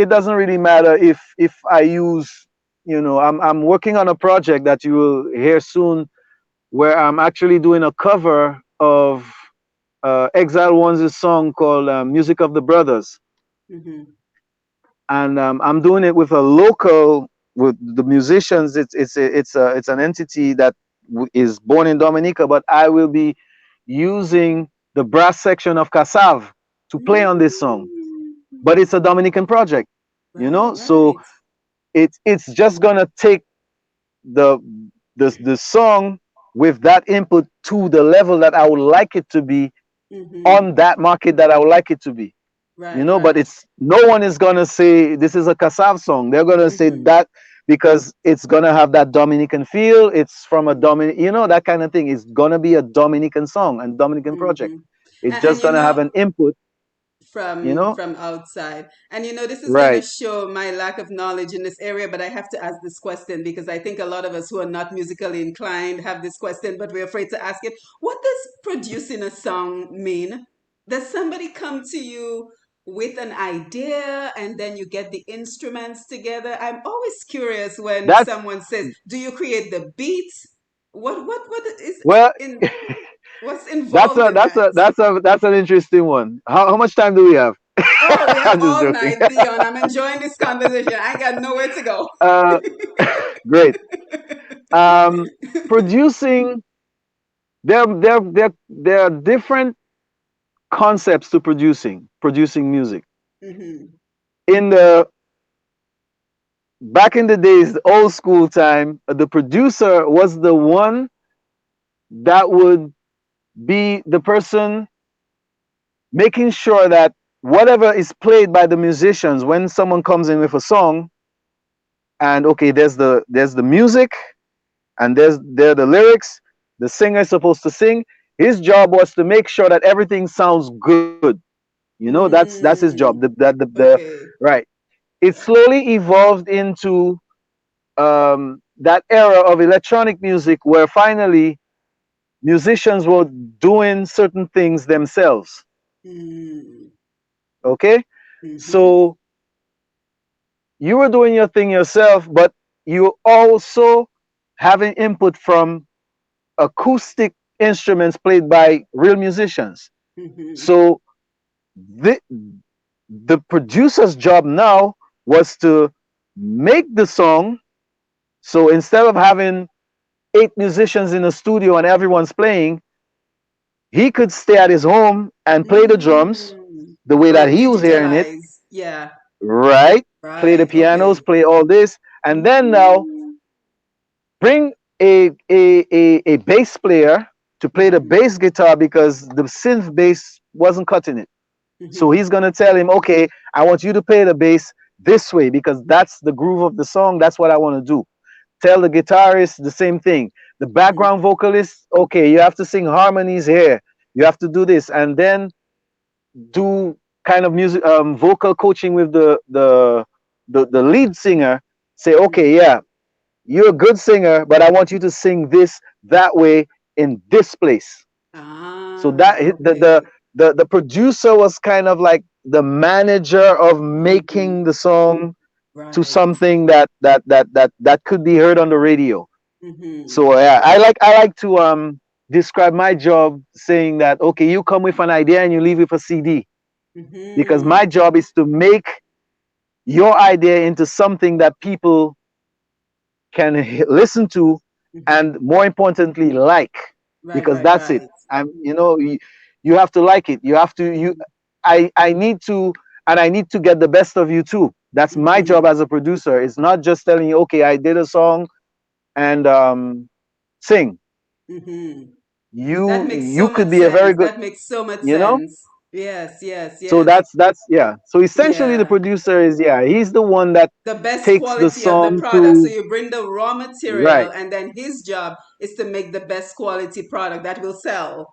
doesn't really matter if I use, you know, I'm working on a project that you will hear soon, where I'm actually doing a cover of Exile One's song called "Music of the Brothers," Mhm. and I'm doing it with a local, with the musicians. It's an entity that is born in Dominica, but I will be using the brass section of Casav to play on this song. But Mm. it's a Dominican project, you Right, know. So right. it's just gonna take the the song with that input to the level that I would like it to be Mhm. on that market that I would like it to be, you Right, know. But right. it's no one is gonna say this is a Kassav song. They're gonna say Mhm. that because it's gonna have that Dominican feel. It's from a Dominic, you know, that kind of thing. It's gonna be a Dominican song and Dominican project. Mhm. It's And just you gonna have know, an input, you know. from outside. And you know, this is going to Right. show my lack of knowledge in this area, but I have to ask this question because I think a lot of us who are not musically inclined have this question, but we're afraid to ask it. What does producing a song mean? Does somebody come to you with an idea and then you get the instruments together? I'm always curious when That's someone says, "Do you create the beats?" What is well. in what's involved in that? That's an interesting one. How much time do we have? Oh, we have I'm just all joking. night, Dion. I'm enjoying this conversation. I ain't got nowhere to go. uh, Great. Um, Producing, there are different concepts to producing music. Hmm. In the Back in the days, the old school time, the producer was the one that would be the person making sure that whatever is played by the musicians when someone comes in with a song, and okay, there's the music, and there are the lyrics, the singer is supposed to sing. His job was to make sure that everything sounds good. You know, that's his job. Mm. The Okay. right. It slowly evolved into that era of electronic music where finally musicians were doing certain things themselves. Mm. Okay, Mm-hmm. so you were doing your thing yourself, but you also having input from acoustic instruments played by real musicians. Mm-hmm. So the the producer's job now was to make the song. So instead of having eight musicians in a studio and everyone's playing, he could stay at his home and play the drums Mm. the way that Oh, he was hearing it, digitalize. Yeah. right? Play the Right. pianos, Okay. play all this, and then now Mm. bring a bass player to play the Mm-hmm. bass guitar because the synth bass wasn't cutting it. So Mm-hmm. he's gonna tell him, okay, I want you to play the bass this way because that's the groove of the song. That's what I want to do. Tell the guitarist the same thing. The Mm-hmm. background vocalist, okay, you have to sing harmonies here. You have to do this, and then do kind of music, vocal coaching with the lead singer. Say, okay, Mm-hmm. yeah, you're a good singer, but I want you to sing this that way in this place. So that Ah, okay. the producer was kind of like the manager of Mm-hmm. making the song to Right. something that could be heard on the radio. Mm-hmm. So yeah, I like to describe my job saying that okay, you come with an idea and you leave with a CD because my Mm-hmm. job is to make your idea into something that people can listen to, Hmm. and more importantly, like, Right, because right, that's it. right. You have to like it. You have to you. I need to, and I need to get the best of you too. That's my job Hmm. as a producer. It's not just telling you, okay, I did a song and sing. Hmm. That You makes so you much could be a very sense. good, That makes so much you know. sense. Yes, yes, So yes. that's yeah. So essentially, the Yeah. producer is, yeah, he's the one that The best takes the quality of the song product. So to, you bring the raw material, right. and then his job is to make the best quality product that will sell.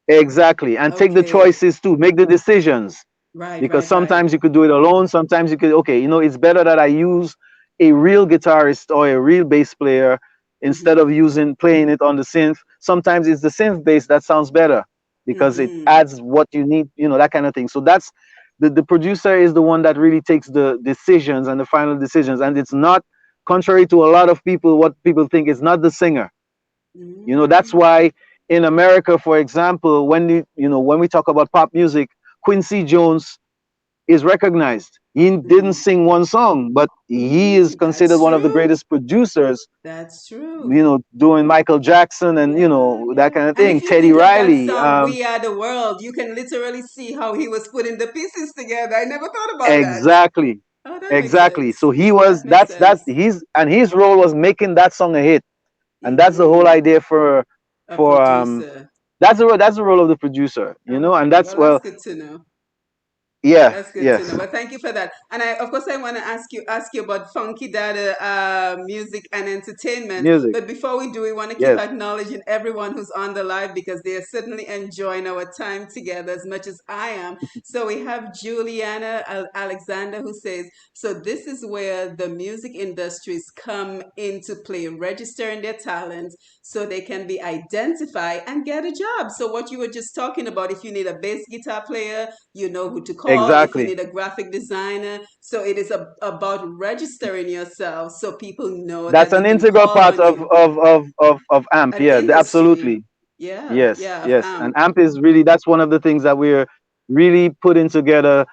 Exactly. And take the Okay. choices too, make the decisions. Right, Because right, right. sometimes you could do it alone, sometimes you could, okay, it's better that I use a real guitarist or a real bass player instead of Mm-hmm. using playing it on the synth. Sometimes it's the synth bass that sounds better because it Mm-hmm. adds what you need, that kind of thing. So that's the producer is the one that really takes the decisions and the final decisions. And it's not, contrary to a lot of people, what people think, is not the singer. That's Mm. why in America, for example, when we talk about pop music, Quincy Jones is recognized. He didn't Mm. sing one song, but he is Mm. considered That's one of the true. greatest producers, That's true. doing Michael Jackson and, Yeah, that yeah. kind of And thing. if you Teddy think of that Riley. song, We Are the World, you can literally see how he was putting the pieces together. I never thought about that. Exactly. Oh, that makes Exactly. sense. So That makes that's sense. his role was making that song a hit. And that's the whole Mm-hmm. idea A for producer. that's the role of the producer, and Okay. that's, Well, that's well, good to know. yeah, That's good to know. yes, Well, thank you for that. And of course, I want to ask you about Funky Dada music and entertainment. music, But before we do, we want to keep yes, acknowledging everyone who's on the live because they are certainly enjoying our time together as much as I am. So we have Juliana Alexander who says, "So this is where the music industries come into play, registering their talents so they can be identified and get a job." So what you were just talking about, if you need a bass guitar player, you know who to call. If you exactly. need a graphic designer, so it is about registering yourself so people know That's that they an can integral call part on of you. AMP. An Yeah, industry. absolutely. Yeah, Yes, yeah, of yes. And AMP is really, that's one of the things that we're really putting together,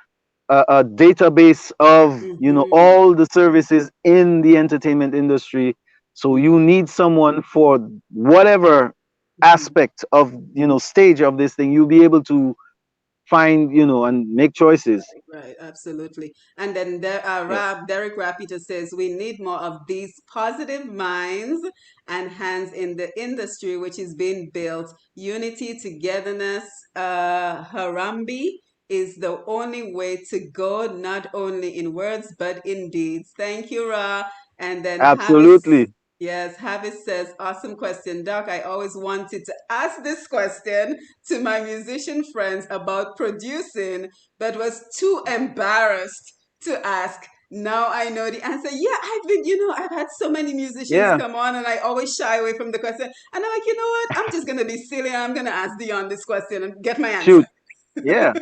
a database of, Mm-hmm. all the services in the entertainment industry. So you Mm-hmm. need someone for whatever Mm-hmm. aspect of, stage of this thing. You'll be able to find, and make choices. Right, absolutely. And then there, Yes, Derek Rapita says we need more of these positive minds and hands in the industry, which is being built. Unity, togetherness, Harambe is the only way to go, not only in words but in deeds. Thank you, Ra. And then Havis, absolutely. yes, Havis says, awesome question, Doc. I always wanted to ask this question to my musician friends about producing but was too embarrassed to ask. Now I know the answer. Yeah, I've had so many musicians Yeah, come on and I always shy away from the question. And I'm like, you know what? I'm just going to be silly and I'm going to ask Dion this question and get my answer. shoot. Yeah.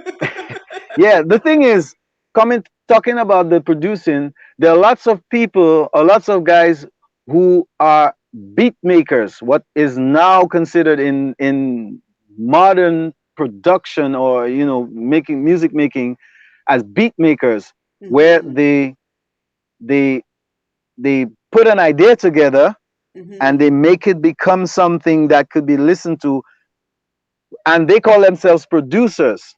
Yeah, the thing is, talking about the producing, there are lots of people, or lots of guys who are beat makers, what is now considered in modern production, or making music making, as beat makers, where Mm-hmm. they they put an idea together and Mm-hmm. they make it become something that could be listened to, and they call themselves producers.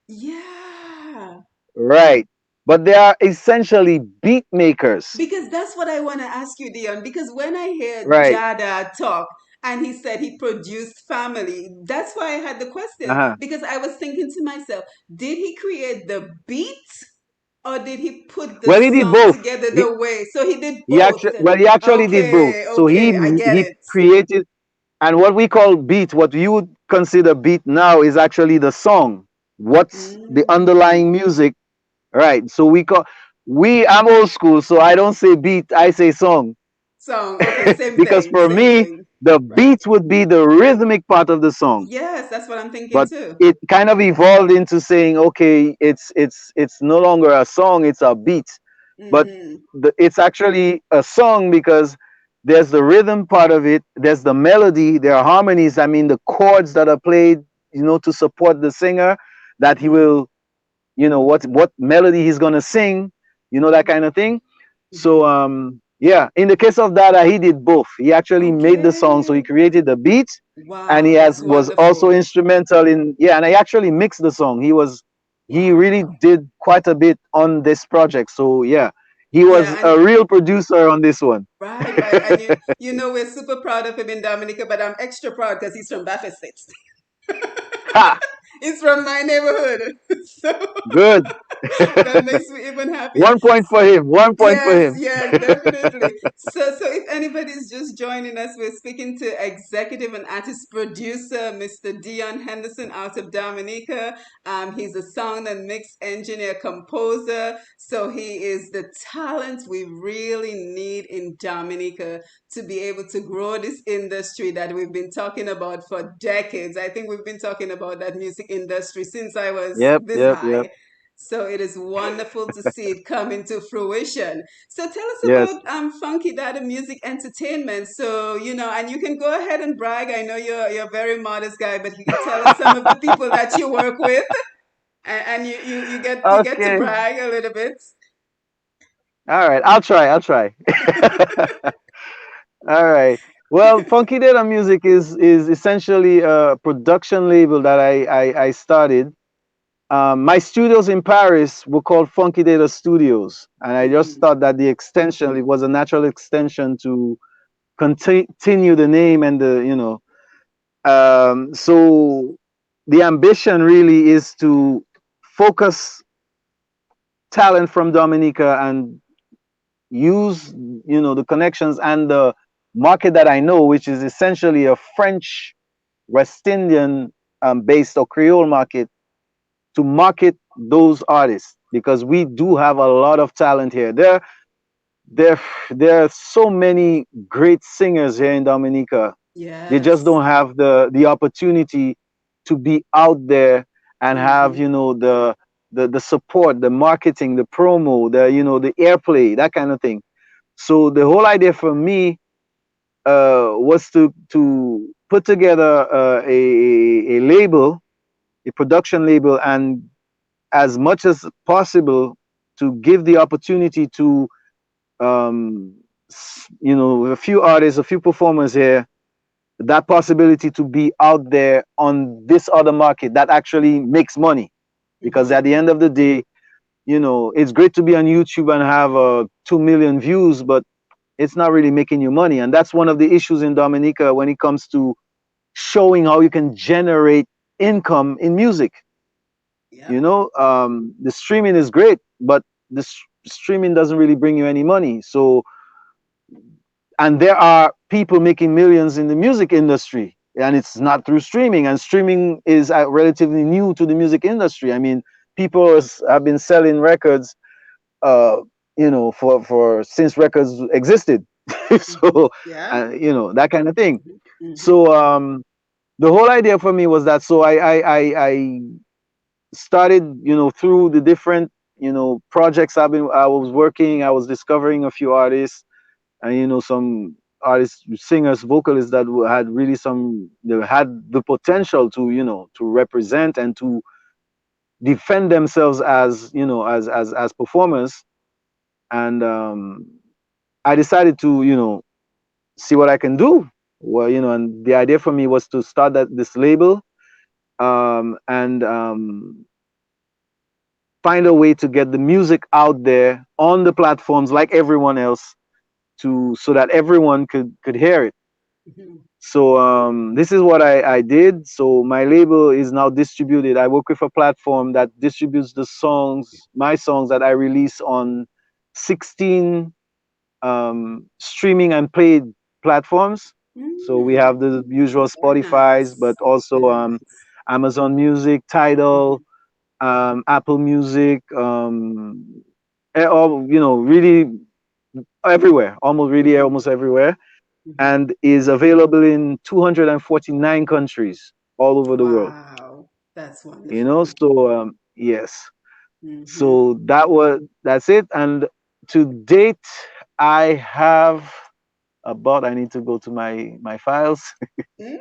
Yeah. Right. But they are essentially beat makers. Because that's what I want to ask you, Dion. Because when I hear Right. Jada talk and he said he produced family, that's why I had the question. Uh-huh. Because I was thinking to myself, did he create the beat or did he put the Well, he did song both. together He the way? So he did he actually both. well he actually did both. Okay, So he okay, I get he it. created, and what we call beat, what you would consider beat now, is actually the song. What's the Mm. underlying music? Right. So I'm old school, so I don't say beat, I say song. Song, okay, same Because thing, for same me, thing. the Right. beat would be the rhythmic part of the song. Yes, that's what I'm thinking But too. it kind of evolved into saying, okay, it's no longer a song, it's a beat. But Mm-hmm. it's actually a song because there's the rhythm part of it, there's the melody, there are harmonies, I mean the chords that are played, to support the singer, that he Mm-hmm. will, what melody he's going to sing. that kind of thing. So Hmm. yeah, in the case of Dada, he did both. He actually made the song, so he Okay. created the beat, and Wow, he that's has was also wonderful. instrumental in, yeah, and I actually mixed the song. He really Wow. did quite a bit on this project. So yeah, he was Yeah, a and real producer on this one. right, right. And you know we're super proud of him in Dominica, but I'm extra proud because he's from Baffin States. Ha! He's from my neighborhood. So Good. that makes me even happier. 1 point for him. 1 point for Yes, him. yes, definitely. So if anybody's just joining us, we're speaking to executive and artist producer, Mr. Dion Henderson out of Dominica. He's a sound and mix engineer, composer. So he is the talent we really need in Dominica to be able to grow this industry that we've been talking about for decades. I think we've been talking about that music industry since I was Yep, this yep, yep. high. So it is wonderful to see it come into fruition. So tell us Yes. about Funky Dada Music Entertainment. So and you can go ahead and brag. I know you're a very modest guy, but you can tell us some of the people that you work with, and you get to Okay. brag a little bit. All right. I'll try. I'll try. All right. Well, Funky Data Music is essentially a production label that I started. My studios in Paris were called Funky Data Studios, and I just Mhm. thought that the extension, it was a natural extension to continue the name and the so the ambition really is to focus talent from Dominica and use the connections and the market that I know, which is essentially a French West Indian based or Creole market, to market those artists, because we do have a lot of talent here. There there are so many great singers here in Dominica. They just Yes. don't have the opportunity to be out there and have Hmm. the support, the marketing, the promo, the airplay, that kind of thing. So the whole idea for me was to put together a label, a production label, and as much as possible to give the opportunity to um, a few artists, a few performers here, that possibility to be out there on this other market that actually makes money. Because at Hmm. the end of the day, it's great to be on YouTube and have 2 million views, but it's not really making you money. And that's one of the issues in Dominica when it comes to showing how you can generate income in music. Yep. The streaming is great, but streaming doesn't really bring you any money. So, and there are people making millions in the music industry, and it's not through streaming. And streaming is relatively new to the music industry. I mean, people have been selling records, uh, for since records existed. Hmm. So, Yeah. that kind of thing. Hmm. So, the whole idea for me was that, so I started, through the different, projects I was working. I was discovering a few artists, and some artists, singers, vocalists that had really they had the potential to to represent and to defend themselves as as performers. And I decided to see what I can do. Well, and the idea for me was to start this label, and find a way to get the music out there on the platforms like everyone else, to so that everyone could hear it. Hmm. So this is what I did. So my label is now distributed. I work with a platform that distributes my songs that I release on 16 streaming and paid platforms. So we Mm. have the usual Very Spotify's, but nice. also Very nice. Amazon Music, Tidal, Hmm. Apple Music, all really everywhere, almost really Hmm. almost everywhere, Hmm. and is available in 249 countries all over the world. Wow, that's wonderful. So yes, Hmm. so that's it. And to date, I have about, I need to go to my files. Mm,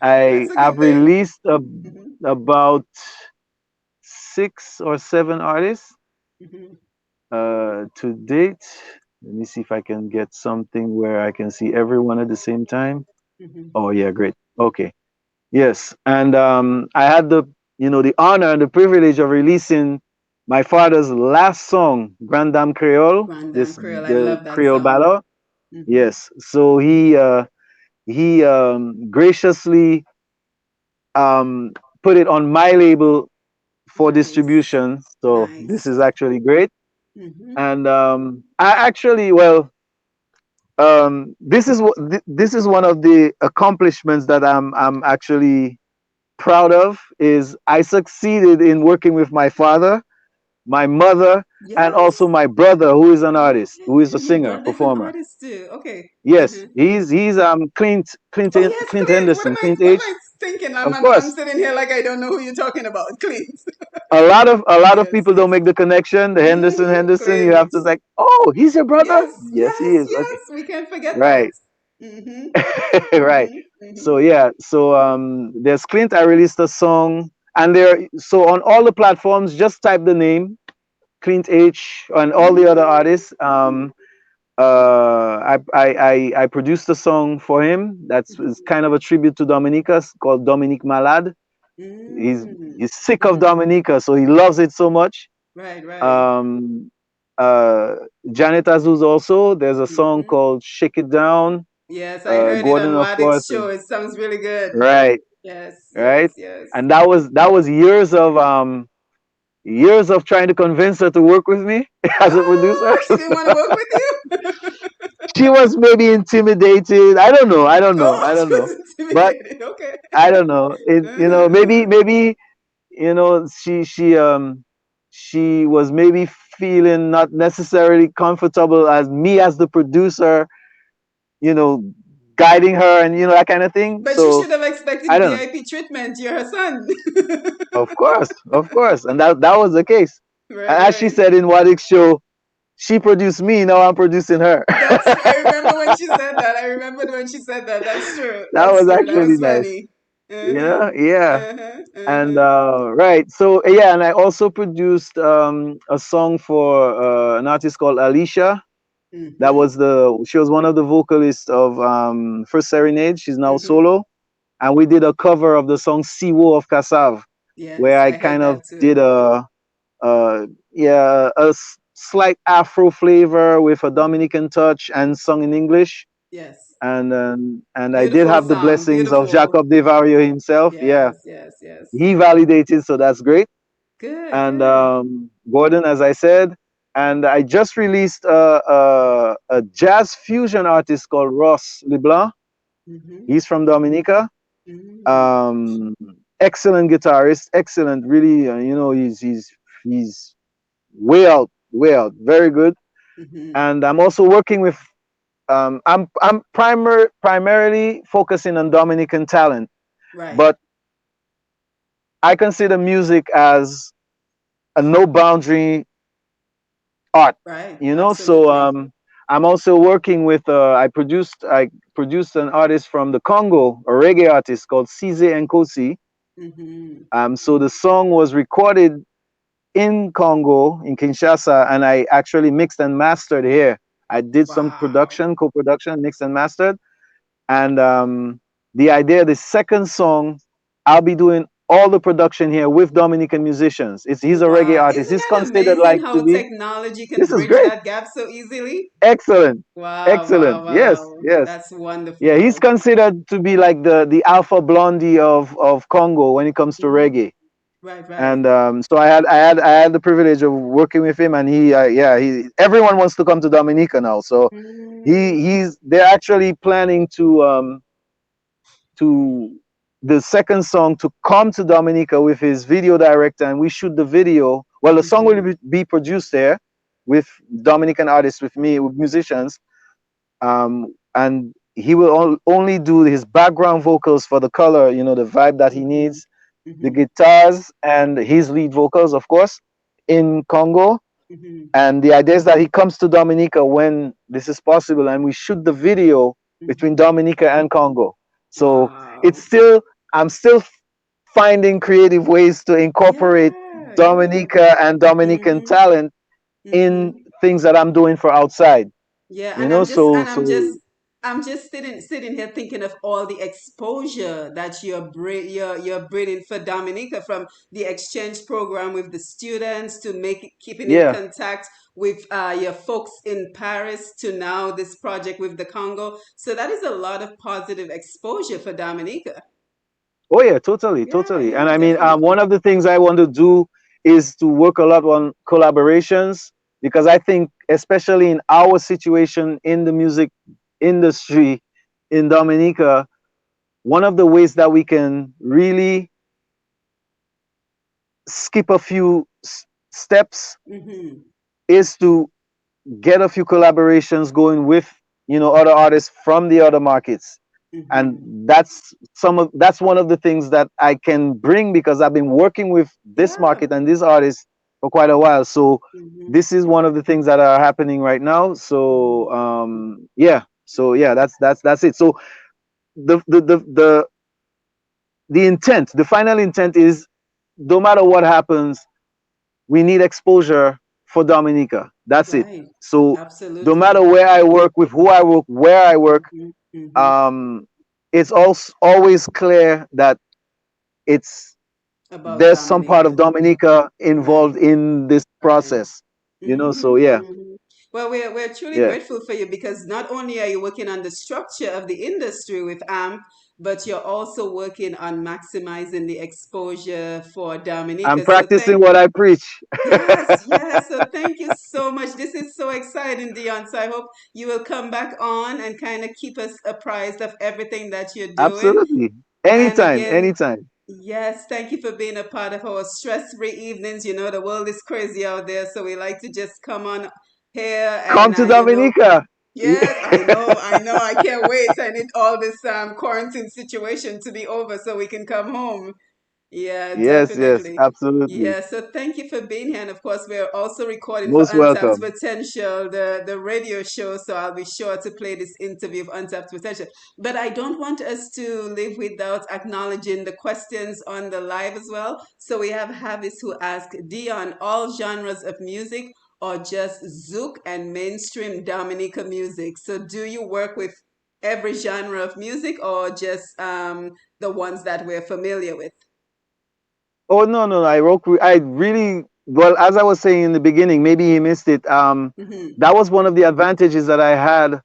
I that's a have good thing. released Hmm. about 6 or 7 artists. Hmm. To date, let me see if I can get something where I can see everyone at the same time. Mhm. Oh yeah, great. Okay. Yes, and I had the honor and the privilege of releasing my father's last song, Grand Dame Creole, Grand Dame this Creole. I the love that Creole song. ballad. Mhm. Yes, so he graciously um, put it on my label for Nice. distribution. So this Nice. is actually great. Mhm. And I actually, well, this is one of the accomplishments that I'm actually proud of. Is I succeeded in working with my father, my mother, and also Yes. my brother, who is an artist, who is Okay. a Your singer, brother's an performer. artist too. Okay. Yes, Mhm. he's Oh yes, Clint Clint. What am Henderson, I? Clint What am I H. thinking? Of I'm course, sitting here like I don't know who you're talking about. Clint. a lot of Yes. people don't Yes. make the connection. The Henderson, you have Clint. to like, oh, he's your brother. Yes. Yes, he Yes. is. Yes. Okay, We can't forget that. right. Mhm. Right. Mhm. Mhm. So yeah, so there's Clint. I released a song, and there. So on all the platforms, just type the name Clint H and all the other artists. Mhm. I produced a song for him. That's is Mhm. kind of a tribute to Dominica. It's called Dominique Malade. He's Mm. he's sick of Mhm. Dominica, so he loves it so much. Right. Right. Um, uh, Janet Azuz also. There's a song Mhm. called Shake It Down. Yes, I heard it on Gordon, of Waddick's course. show. It sounds really good. Right, Yes. Yes. right. Yes. And that was years of trying to convince her to work with me as a producer. Oh, she didn't want to work with you. She was maybe intimidated. I don't know. I don't know. Oh, I she don't know. was But intimidated. Okay. I don't know. Maybe she was maybe feeling not necessarily comfortable as me as the producer, you know, guiding her and that kind of thing. But you So should have expected I don't know. VIP treatment. You're her son. Of course, and that was the case. And Right. as she Right. said in Waddick's show, she produced me. Now I'm producing her. That's true. I remember when she said that. I remembered when she said that. That's true. That That's was true. That actually was nice. funny. Uh huh. Yeah, yeah. Uh huh. Uh And huh. right, so yeah, and I also produced a song for an artist called Alicia. Mhm. She was one of the vocalists of First Serenade. She's now Mhm. solo, and we did a cover of the song "Siwo" of Kassav, where Yes, I I heard kind of that did too. a slight Afro flavor with a Dominican touch and sung in English. Yes. And I did Beautiful have the song. blessings of Beautiful. Jacob Devario himself. Yeah, Yes. Yes. Yes. he validated, so that's great. Good. And Good. Gordon, as I said, and I just released a jazz fusion artist called Ross LeBlanc. Mhm. He's from Dominica. Mm. Um, Excellent guitarist, excellent. Really, he's way out, very good. Mhm. And I'm also working with. I'm primarily focusing on Dominican talent, Right. but I consider music as a no boundary art. Right. So Absolutely. I'm also working with. I produced an artist from the Congo, a reggae artist called Cize Nkosi. Mhm. So the song was recorded in Congo, in Kinshasa, and I actually mixed and mastered here. I did some Wow. production, co-production, mixed and mastered. And the idea, the second song, I'll be doing all the production here with Dominican musicians. He's a reggae Wow. artist. Isn't He's that considered amazing like to how be. technology can This is bridge great. that gap so easily? Excellent. Wow, wow, Excellent. Yes. wow. Yes. That's Yeah. He's wonderful. considered to be like the Alpha Blondie of Congo when it comes to Mhm. reggae. Right, right. And so I had the privilege of working with him, and he everyone wants to come to Dominica now. So Mm. they're actually planning to the second song to come to Dominica with his video director, and we shoot the video. Well, the song will Mhm. be produced there with Dominican artists, with me, with musicians, and he will only do his background vocals for the color, the vibe that he Mhm. needs, the Mhm. guitars, and his lead vocals, of course, in Congo. Mhm. And the idea is that he comes to Dominica when this is possible, and we shoot the video between Mhm. Dominica and Congo. So it's Wow. still, I'm still finding creative ways to incorporate Yeah, yeah. Dominica and Dominican Mhm. talent in Mhm. things that I'm doing for outside. Yeah, You know, I'm just sitting here thinking of all the exposure that you're bringing for Dominica, from the exchange program with the students to keeping in yeah. contact with your folks in Paris to now this project with the Congo. So that is a lot of positive exposure for Dominica. Oh yeah, totally, Yeah, totally. And yeah, I mean, one definitely. of the things I want to do is to work a lot on collaborations, because I think, especially in our situation in the music industry in Dominica, one of the ways that we can really skip a few steps Mm-hmm. is to get a few collaborations going with, other artists from the other markets. And Mm-hmm. that's one of the things that I can bring, because I've been working with this Yeah. market and these artists for quite a while. So Mm-hmm. this is one of the things that are happening right now. So Mm-hmm. yeah, so yeah, that's it. So the the intent, the final intent is, no matter what happens, we need exposure for Dominica. That's it. Right. So no matter Absolutely. where I work, with who I work, where I work, Mm-hmm. Mm-hmm. um, it's also always clear that it's About there's some part of Dominica. Dominica involved Right. in this Right. process. So Mm-hmm. yeah, Mm-hmm. Well, we're truly yeah. grateful for you, because not only are you working on the structure of the industry with AMP, but you're also working on maximizing the exposure for I'm Dominica. So practicing what I preach. yes, yes. So thank you so much. This is so exciting, Dion. So I hope you will come back on and kind of keep us apprised of everything that you're doing. Absolutely. And Anytime, again, anytime. yes, thank you for being a part of our stress-free evenings. You know, the world is crazy out there, so we like to just come on here Come and, to you know, Dominica. yes, I know, I can't wait. I need all this quarantine situation to be over so we can come home. Yeah, Yes, yes, definitely. absolutely. Yeah, so thank you for being here. And of course, we're also recording for Most Untapped welcome. Potential, the radio show. So I'll be sure to play this interview of Untapped Potential. But I don't want us to live without acknowledging the questions on the live as well. So we have Havis who asked, Dion, all genres of music or just Zouk and mainstream Dominica music? So do you work with every genre of music, or just the ones that we're familiar with? Oh no, no, I really, well, as I was saying in the beginning, maybe he missed it. Mm-hmm. That was one of the advantages that I had,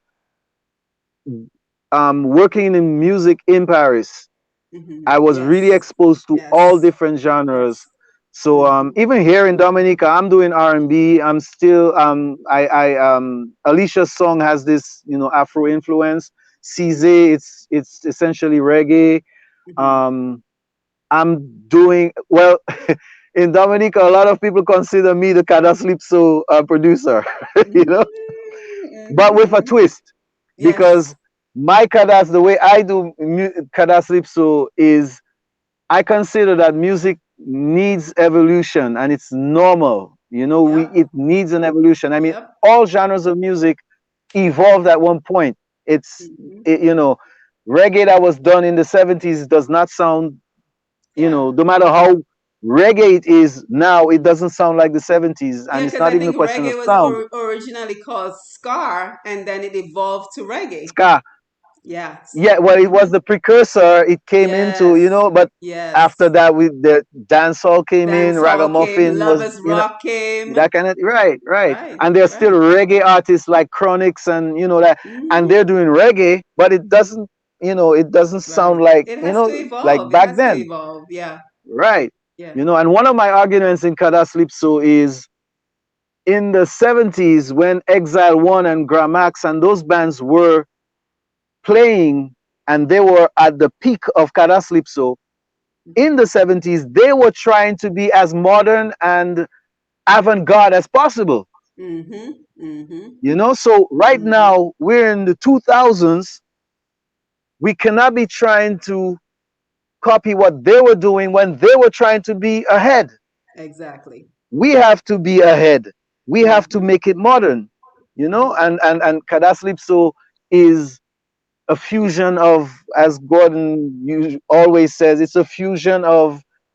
working in music in Paris. Mm-hmm. I was really Yes. exposed to all Yes. different genres. Yes. So Mm-hmm. even here in Dominica, I'm doing R&B. I'm still I Alicia's song has this, Afro influence. Cise, Mm-hmm. it's essentially reggae. Mm-hmm. Um, I'm doing well in Dominica. A lot of people consider me the Cadaslypso producer, you know, Mm-hmm. but with a Mm-hmm. twist, Yes. because my Cadas, the way I do Cadaslypso is, I consider that music needs evolution, and it's normal. Yep. It needs an evolution. I mean, Yep. all genres of music evolved at one point. It's, Mm-hmm. it, you know, reggae that was done in the 70s does not sound, Yeah. no matter how reggae it is now, it doesn't sound like the 70s. Yeah, And it's because not I even a think question of reggae was sound. originally called ska, and then it evolved to reggae. Ska. Yes. Yeah, well, it was Mm-hmm. the precursor. It came into, Yes. but after Yes. that, with the dancehall came in, Dancehall came, ragamuffin was, lovers rock came. that kind of, right, right. Right. And there's still Right. reggae artists like Chronix, and that, and they're Mm-hmm. doing reggae, but it doesn't sound Right. like, It has to evolve. It back has to then, evolve. Yeah. right? Yeah. And one of my arguments in Kada Slipso is, in the 70s, when Exile 1 and Gramax and those bands were playing, and they were at the peak of Kada Slipso in the 70s, they were trying to be as modern and avant-garde as possible. Mm-hmm. Mm-hmm. So right Mm-hmm. now we're in the 2000s. We cannot be trying to copy what they were doing when they were trying to be ahead. Exactly. We have to be ahead. We have to Mm-hmm. make it modern. Mm-hmm. And Kadaslipso is a fusion of, as Gordon always says, it's a fusion of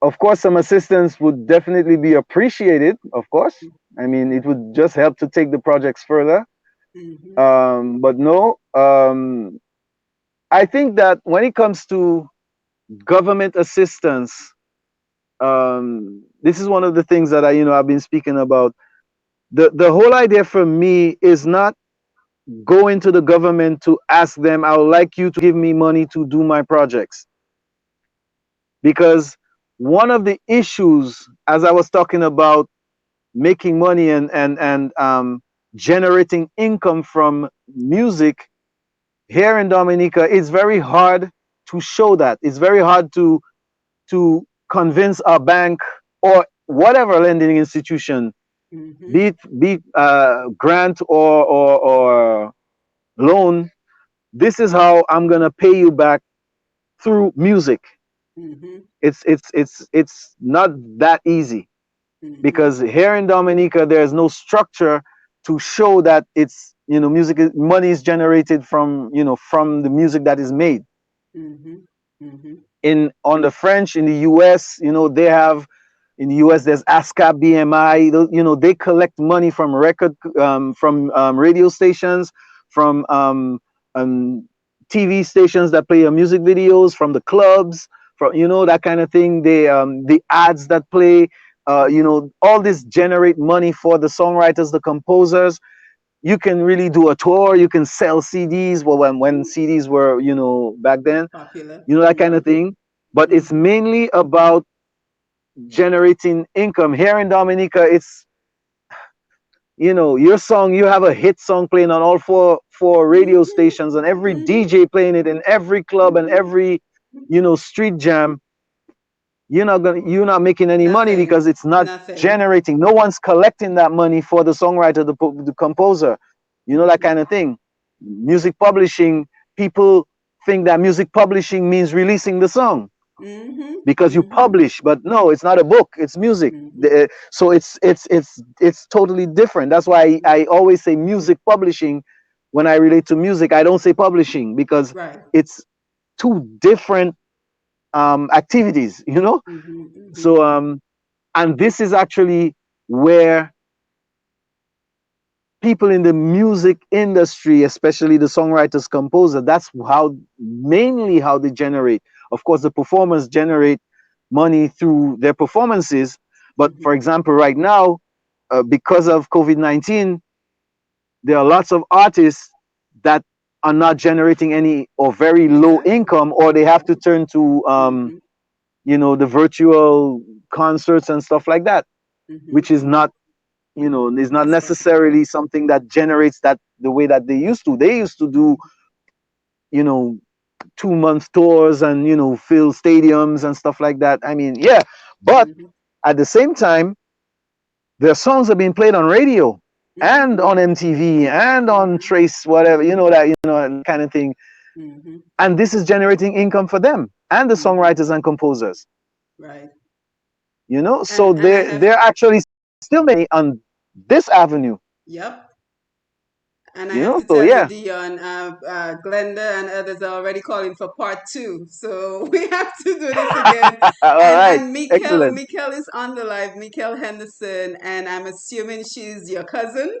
Of course, some assistance would definitely be appreciated. Of course, I mean, it would just help to take the projects further. Mm-hmm. But no, I think that when it comes to government assistance, this is one of the things that I've been speaking about. The whole idea for me is not going to the government to ask them, I would like you to give me money to do my projects. Because one of the issues, as I was talking about making money and generating income from music here in Dominica, it's very hard to show that. It's very hard to convince a bank or whatever lending institution, Mm-hmm. be it grant or loan. This is how I'm gonna pay you back through music. Mm-hmm. It's not that easy Mm-hmm. because here in Dominica there's no structure to show that money is generated from the music that is made. Mm-hmm. Mm-hmm. In on the French in the US, they have in the US there's ASCAP, BMI. They collect money from radio stations, from TV stations that play your music videos, from the clubs, from that kind of thing. The ads that play, Mm-hmm. all this generate money for the songwriters, the composers. You can really do a tour. You can sell CDs. Well, when CDs were back then, Popular. that kind Mm-hmm. of thing. But it's Mm-hmm. mainly about generating income. Here in Dominica, it's your song. You have a hit song playing on all four radio stations, and every Mm-hmm. DJ playing it in every club and Mm-hmm. every street jam. You're not making any money Nothing. because it's not Nothing. generating. No one's collecting that money for the songwriter, the composer. That Mm-hmm. kind of thing. Music publishing. People think that music publishing means releasing the song Mm-hmm. because you Mm-hmm. publish, but no, it's not a book, it's music. Mm-hmm. So it's totally different. That's why I always say music publishing. When I relate to music, I don't say publishing because Right. it's two different activities. Mm-hmm. Mm-hmm. So and this is actually where people in the music industry, especially the songwriters, composer, that's how mainly how they generate. Of course, the performers generate money through their performances. But for Mm-hmm. example, right now, because of COVID-19, there are lots of artists that are not generating any or very low Exactly. income, or they have to turn to Mm-hmm. the virtual concerts and stuff like that, Mm-hmm. which is Mm-hmm. not is not As possible. necessarily something that generates that the way that they used to. They used to do, you know, 2 month tours and, fill stadiums and stuff like that. I mean, yeah, but Mm-hmm. at the same time, their songs are being played on radio and Mm-hmm. on MTV and on Mm-hmm. Trace, whatever, that kind of thing. Mm-hmm. And this is generating income for them and the Mm-hmm. songwriters and composers, Right. so And I they're have, actually still making on this avenue, yep. And I have to so tell you, yeah. Dion, Glenda and others are already calling for part two. So we have to do this again. All right, And excellent. Mikel is on the live, Mikel Henderson, and I'm assuming she's your cousin,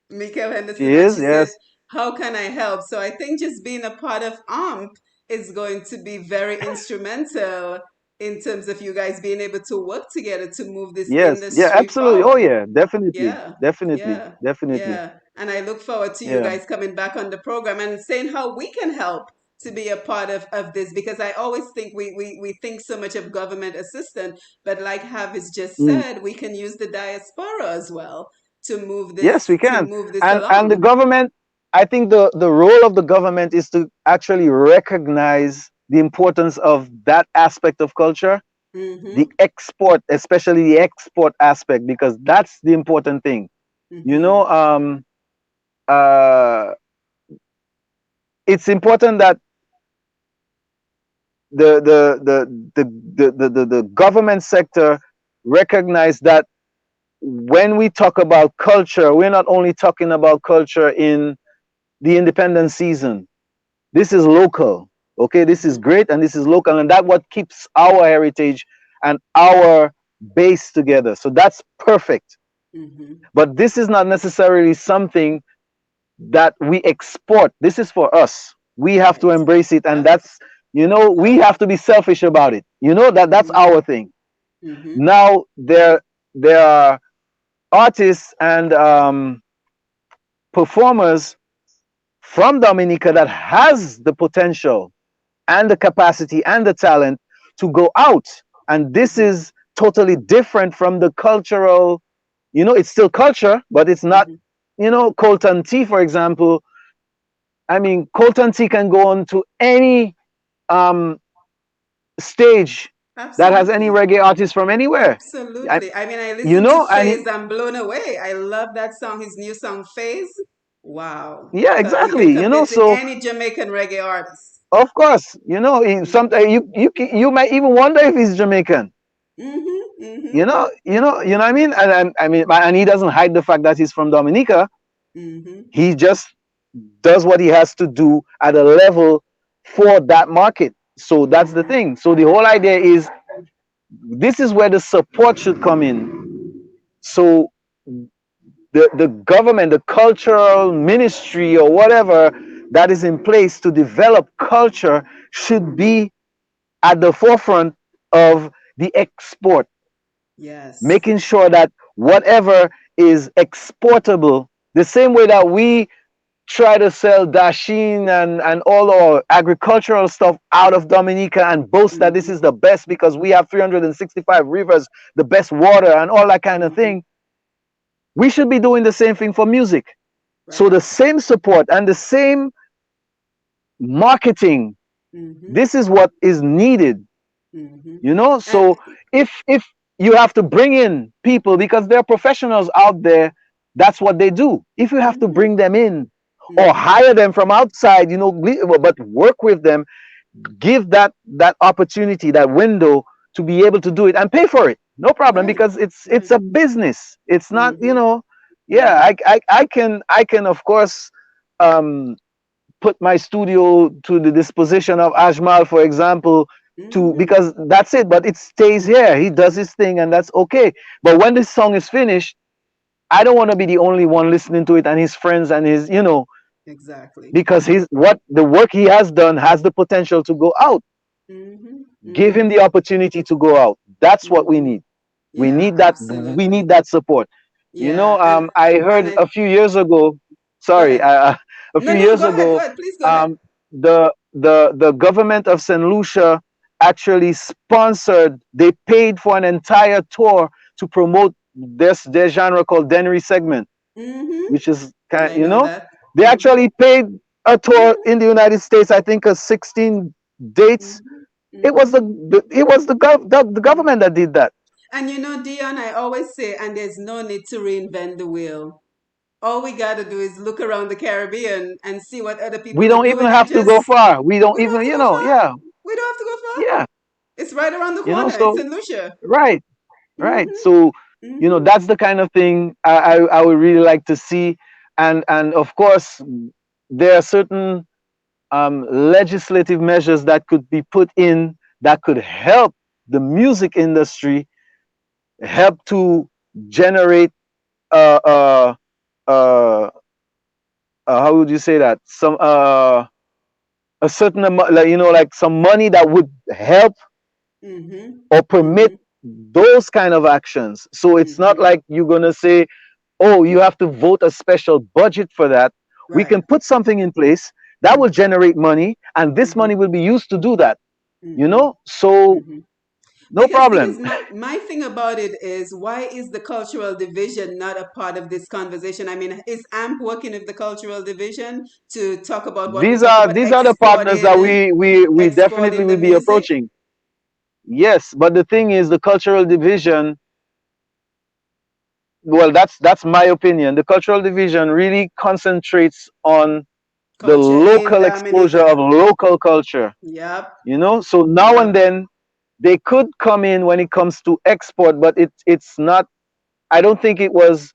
Mikel She Henderson. And is, she said, yes. how can I help? So I think just being a part of AMP is going to be very instrumental in terms of you guys being able to work together to move this Yes, yeah, industry absolutely. Oh, forward. yeah, definitely, Yeah, definitely, yeah, definitely. yeah. And I look forward to you Yeah. guys coming back on the program and saying how we can help to be a part of this because I always think we think so much of government assistance, but like Havis just Mm. said, we can use the diaspora as well Yes, we to can. move this And the along. government, I think the role of the government is to actually recognize the importance of that aspect of culture, the Mm-hmm. export, especially the export aspect, because that's the important thing. You Mm-hmm. know, uh, it's important that the the the the government sector recognize that when we talk about culture, we're not only talking about culture in the independent season. This is local. Okay, this is Mm-hmm. great, and this is local, and that what keeps our heritage and our bass together. So that's perfect. Mhm. But this is not necessarily something that we export. This is for us. We have to Right. embrace it, and Yep. that's, we have to be selfish about it. That's Mhm. our thing. Mhm. Now there are artists and performers from Dominica that has the potential and the capacity and the talent to go out, and this Mhm. is totally different from the cultural. It's still culture, but it's not. Mhm. Colton T, for example. I mean, Colton T can go on to any um, stage that has any Absolutely. reggae artist from anywhere. I, Absolutely. I mean, I listened to and Phase. I'm blown away. I love that song. His new song, Phase. Wow. yeah, You can exactly. compare to So any Jamaican reggae artist. of course, sometimes Mhm. you might even wonder if he's Jamaican. Mhm. Mhm. What I mean. And I mean, and he doesn't hide the fact that he's from Dominica. Mhm. He just does what he has to do at a level for that market. So that's the Mhm. thing. So the whole idea is, this is where the support should come in. So the government, the cultural ministry or whatever that is in place to develop culture should be at the forefront of the export, Yes. making sure that whatever is exportable, the same way that we try to sell Dashin and all our agricultural stuff out of Dominica and boast that this Mhm. is the best because we have 365 rivers, the best water, and all that kind of Mhm. thing, we should be doing the same thing for music. So Right. the same support and the same marketing, Mhm. this is what is needed. Mhm. And So if you have to bring in people because there are professionals out there, that's what they do. If you have to mhm. bring them in or Mhm. hire them from outside, but work with them, give that opportunity, that window to be able to do it and pay for it, no problem, Right. because it's Right. a business. It's not, Mhm. yeah, Mhm. I can of course put my studio to the disposition of Ajmal, for example, to Mhm. because that's it. But it stays here. He does his thing, and that's okay. But when this song is finished, I don't want to be the only one listening to it, and his friends and his, Exactly. because the work he has done has the potential to go out. Mhm. Give him Mhm. the opportunity to go out. That's what we Mhm. need. We Yeah, need that. We absolutely. need that support. Yeah, and I and heard I a few years ago. go Sorry, ahead. a No, few no, years go ahead. Go ago, ahead. Please go ahead. um, the government of Saint Lucia actually sponsored. They paid for an entire tour to promote their genre called Dennery segment, Mhm. which is I know that. they Mhm. actually paid a tour Mhm. in the United States. I think 16 dates. Mhm. It was Mhm. the Mhm. government that did that. And Dion, I always say, and there's no need to reinvent the wheel. All we got to do is look around the Caribbean and see what other We people are don't even doing and have to go just, far. We don't we don't even, have to go far. yeah, We don't have to go far. yeah, It's right around the corner. It's so in Lucia. right, right. Mhm. So, Mhm. that's the kind of thing I would really like to see. And of course, there are certain legislative measures that could be put in that could help the music industry, help to generate uh, uh, uh, how would you say that? Some a certain amount, like like some money that would help Mhm. or permit Mhm. those kind of actions. So it's not Mhm. like you're gonna say, oh, you have to vote a special budget for that. We can Right. put something in place that will Mhm. generate money, and this money Mhm. will be used to do that. Mhm. So Mhm. no Because problem. my thing about it is, why is the cultural division not a part of this conversation? I mean, is AMP working with the cultural division to talk about what we These talked are about, these are the partners that we definitely exporting the will be music? approaching. Yes, but the thing is, the cultural division, well, that's my opinion. The cultural division really concentrates on the Culture in local exposure of Dominica. local culture. Yep. So now and Yep. then they could come in when it comes to export, but it's not. I don't think it was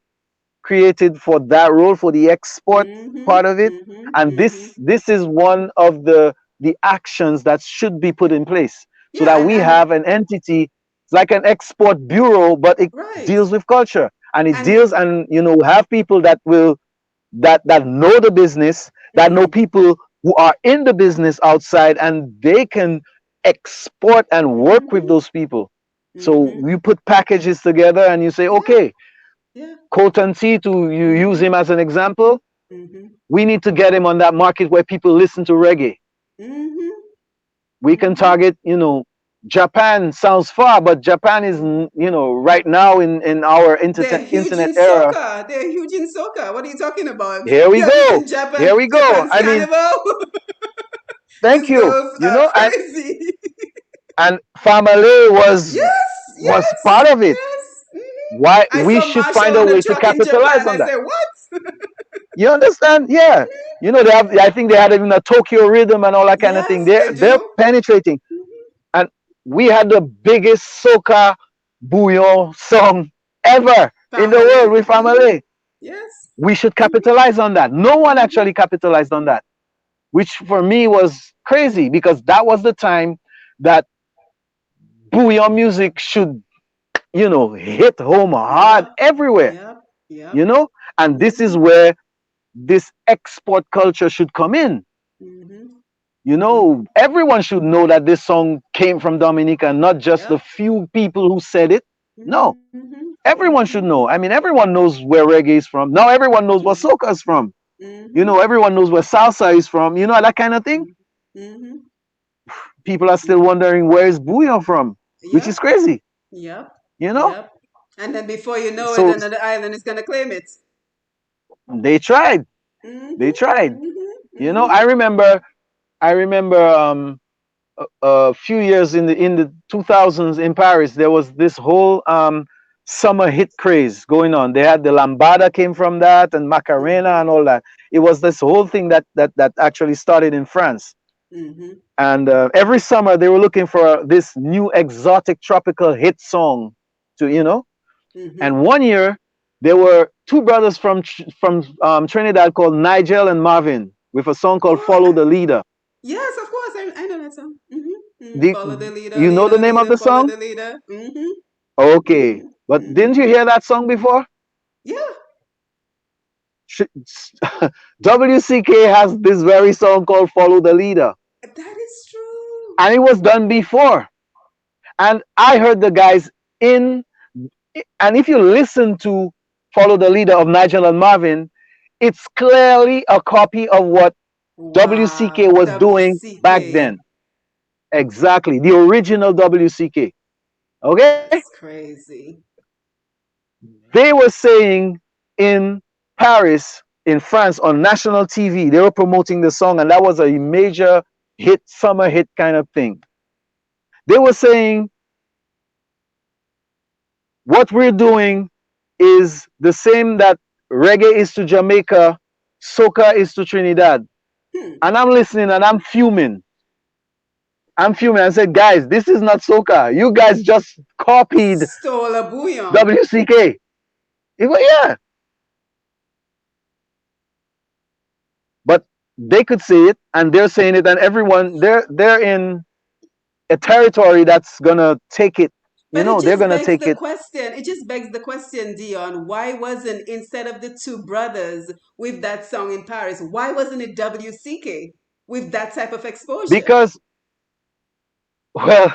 created for that role, for the export Mm-hmm. part of it. Mm-hmm. And Mm-hmm. this is one of the actions that should be put in place so Yeah, that and we have an entity It's like an export bureau, but it Right. deals with culture, and it And deals, and have people that will that know the business, that know mm, people who are in the business outside, and they can export and work with mm-hmm, those people. So mm-hmm. you put packages together and you say, Yeah, okay, yeah. Colton T, to you use Mm-hmm, him as an example, mm-hmm, we need to get him on that market where people listen to reggae. mm-hmm, We can mm-hmm, target, Japan sounds far, but Japan is, mm-hmm. right now in our They're huge internet in era. soccer. They're huge in soccer. What are you talking about? Here we Have you go. seen Here we go. Japan's I mean, carnival? thank These you. girls You are know, crazy. and family Yes, was yes, part of it. yes. Why I we saw should Marshall find a on the way to truck in capitalize Japan. I on that. said, what? You understand? Yeah. They have. I think they had even a Tokyo rhythm and all that kind of thing. Yes, They're they they're do. penetrating, and we had the biggest soca bouillon song ever in the world Family. with family. Yes. We should Mm-hmm, capitalize on that. No one mm-hmm, actually capitalized on that, which for me was crazy because that was the time that bouillon music should, hit home hard yep, everywhere, yep, you yep. know, and this is Mm-hmm, where this export culture should come in. mm-hmm, Everyone should know that this song came from Dominica, not just the yep. few people who said it. No, Mm-hmm, everyone mm-hmm, should know. I mean, everyone knows where reggae is from. Now everyone knows what mm-hmm, soca is from. mm-hmm, Everyone knows where salsa is from. That kind of thing. mm-hmm, People are still mm-hmm. wondering where is bouillon from, which is Yep, crazy. yep, You know. yep. And then before you know it, So another island is gonna claim it. they tried. They Mm-hmm, tried. mm-hmm, mm-hmm, I remember a few years in the 2000s in Paris, there was this whole summer hit craze going on. They had the lambada came from that, and Macarena mm-hmm, and all that. It was this whole thing that actually started in France. mm-hmm, And every summer they were looking for this new exotic tropical hit song to, mm-hmm. and one year there were two brothers from Trinidad called Nigel and Marvin with a song called Oh, "Follow the Leader." yes, of course. I know that song. Mm-hmm. Mm, The, follow the leader, you know the leader, name of leader, the follow song? the leader. Mm-hmm. Okay, Mm-hmm. but Mm-hmm. didn't you hear that song before? Yeah, WCK has this very song called "Follow the Leader," that is true. and it was done before. And I heard the guys in, and if you listen to "Follow the Leader" of Nigel and Marvin, it's clearly a copy of what WCK Wow, was doing back WCK. then. Exactly, the original WCK. Okay, That's crazy. they were saying in Paris, in France, on national TV, they were promoting the song, and that was a major hit, summer hit kind of thing. They were saying what we're doing is the same that reggae is to Jamaica, soca is to Trinidad. Hmm. And I'm listening and I'm fuming. I'm fuming. I said, guys, this is not soca. You guys just copied Stole a bouillon. WCK. Yeah, but they could see it and they're saying it, and everyone they're in a territory that's gonna take it. But it They're just gonna begs take the it question. It just begs the question, Dion. Why wasn't, instead of the two brothers with that song in Paris, why wasn't it WCK with that type of exposure? because, well,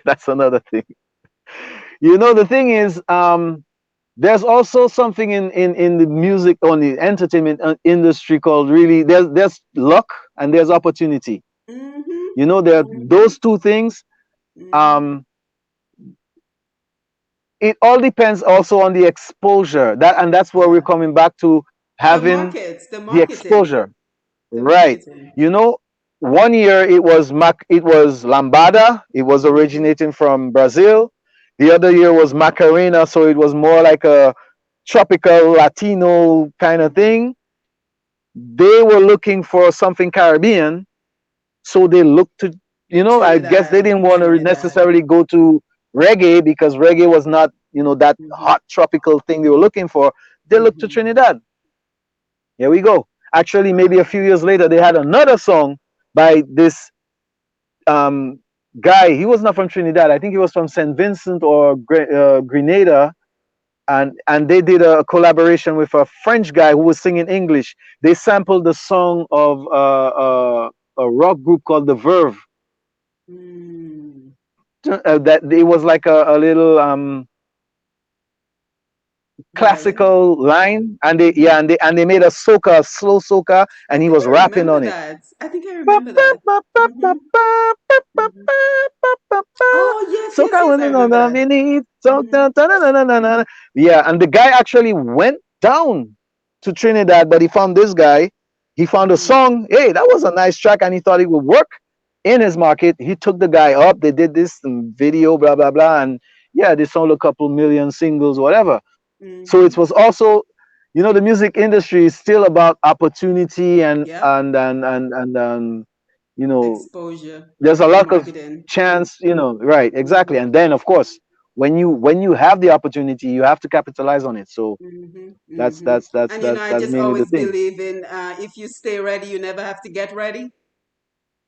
that's another thing. The thing is, there's also something in the music or the entertainment industry called, really, there's luck and there's opportunity. Mm-hmm. There are Mm-hmm. those two things. Mm-hmm. um it all depends also on the exposure, and that's where we're Yeah. coming back to The having markets, the the marketing, exposure. the Right. marketing. you know One year it was lambada. It was Mm-hmm. originating from Brazil. The other year was macarena, so it was more like a tropical Latino kind of Mm-hmm. thing. They were looking for something Caribbean, so they looked to, I guess they Trinidad, didn't want to Trinidad. necessarily go to reggae because reggae was not, that Mm-hmm. hot tropical thing they were looking for. They looked to Mm-hmm. Trinidad. Here we go. Actually, maybe a Wow. few years later, they had another song by this um guy, he was not from Trinidad. I think he was from St. Vincent or Grenada, and they did a collaboration with a French guy who was singing English. They sampled the song of a rock group called The Verve. Mm, That it was like a little violin. classical line, and they Mm-hmm. yeah, and they made a soca, a slow soca, I and he think was I rapping remember on it. that. I think I remember that. Mm-hmm. Mm-hmm. Oh, yes, yes, Soca yes. when I you know remember that that. we need Mm-hmm. soca, ta-na-na-na-na-na. Yeah, and the guy actually went down to Trinidad, but he found this guy. He found a Mm-hmm. song. Hey, that was a nice track, and he thought it would work in his market. He took the guy up. They did this video, blah blah blah, and yeah, they sold a couple million singles, whatever. So Mm-hmm. it was also, the music industry is still about opportunity and Yep. you know Exposure there's a and lot of marketing. chance, right, exactly. Mm-hmm. And then of course, when you have the opportunity, you have to capitalize on it. So Mm-hmm. that's Mm-hmm. that's that's And that's I that's just mainly the always thing. believe in if you stay ready, you never have to get ready.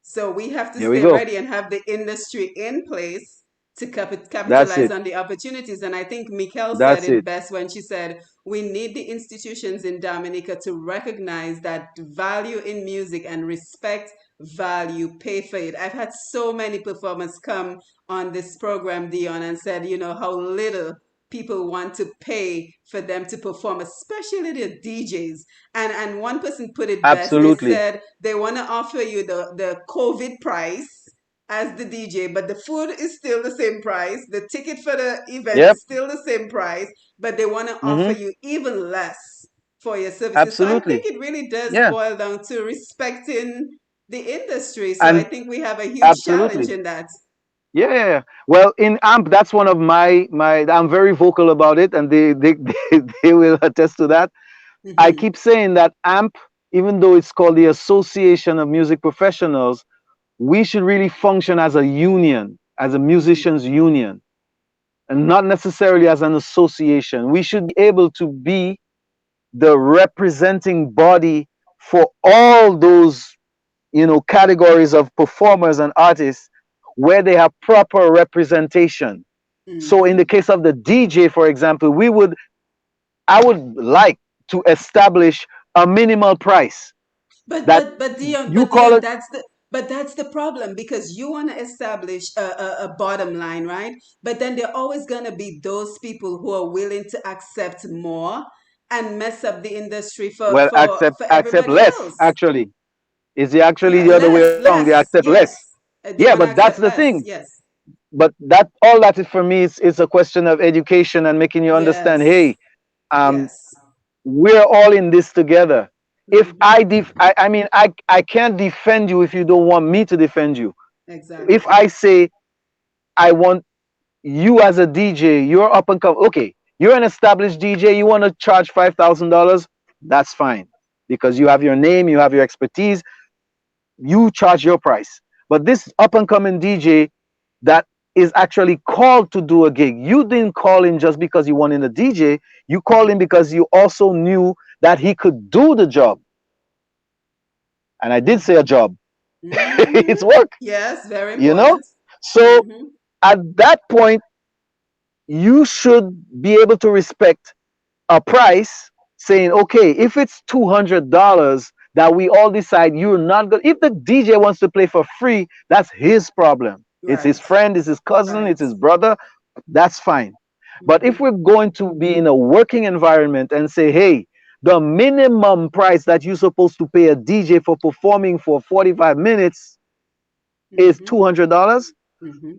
So we have to Here we stay go. ready and have the industry in place to That's capitalize it. on the opportunities. And I think Mikkel said That's it it. best when she said, we need the institutions in Dominica to recognize that value in music and respect value, pay for it. I've had so many performers come on this program, Dion, and said, how little people want to pay for them to perform, especially the DJs. And one person put it best. They Absolutely. said they want to offer you the COVID price as the DJ, but the food is still the same price. The ticket for the event Yep. is still the same price, but they want to offer Mm-hmm. you even less for your services. So I Absolutely. think it really does Yeah. boil down to respecting the industry. So I And think we have a huge challenge absolutely. in that. Yeah, yeah, yeah. Well, in AMP, that's one of my. I'm very vocal about it, and they they will attest to that. I Hmm. keep saying that AMP, even though it's called the Association of Music Professionals, we should really function as a union, as a Hmm. musicians union, and not necessarily as an association. We should be able to be the representing body for all those, categories of performers and artists where they have proper representation. So in the Hmm. case of the DJ, for example, I would like to establish a minimal price that you But call Dion, it. that's the problem because you want to establish a bottom line, right? But then there are always gonna be those people who are willing to accept more and mess up the industry for Well, accept accept everybody less. else. Actually, is it actually Yeah, the other way around? They less, accept less. yes. They Yeah, want to but that's accept the less, thing. yes, But that all that is for me is a question of education and making you understand. yes, Hey, um, yes. we're all in this together. If Hmm. I mean, I can't defend you if you don't want me to defend you. If Exactly. I say I want you as a DJ, you're up and come. Okay, you're an established DJ. You want to charge $5,000? That's fine because you have your name, you have your expertise. You charge your price. But this up and coming DJ that is actually called to do a gig, you didn't call in just because you wanted a DJ. You called in because you also knew that he could do the job. And I did say a Hmm. job. It's Hmm. work, Yes, very you know? important. So Hmm. at that point, you should be able to respect a price saying, okay, if it's $200 that we all decide you're not good, if the DJ wants to play for free, that's his problem. It's his Right, friend, it's his cousin, right. it's his brother. That's fine. But if Hmm. we're going to be in a working environment and say, hey, the minimum price that you're supposed to pay a DJ for performing for 45 minutes is Hmm. $200, Hmm.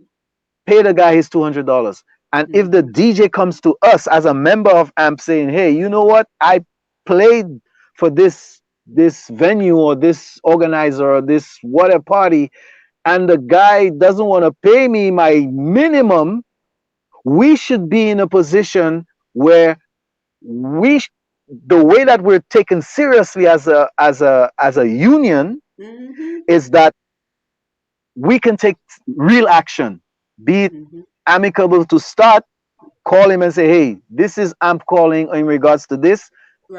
pay the guy his $200. And if the Hmm. DJ comes to us as a member of AMP saying, hey, you know what? I played for this venue or this organizer or this whatever party, and the guy doesn't want to pay me my minimum, we should be in a position where we the way that we're taken seriously as a union Hmm. is that we can take real action, be it Hmm. amicable to start, call him and say, hey, this is AMP calling in regards to this,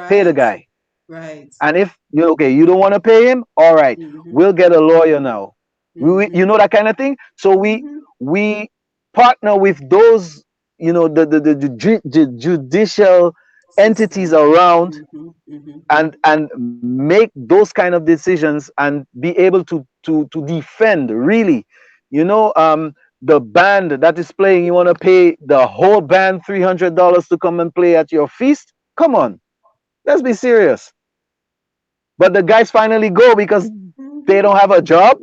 pay the Right, guy. right. And if you okay, you don't want to pay him, all right, Hmm. we'll get a lawyer now. You Mm-hmm. know, that kind of thing. So Mm-hmm. we partner with those, you know, the judicial entities System. around, Mm-hmm. Mm-hmm. and make those kind of decisions and be able to defend, really, you know. The band that is playing, you want to pay the whole band $300 to come and play at your feast? Come on, let's be serious. But the guys finally go because they Mm-hmm. don't have a job.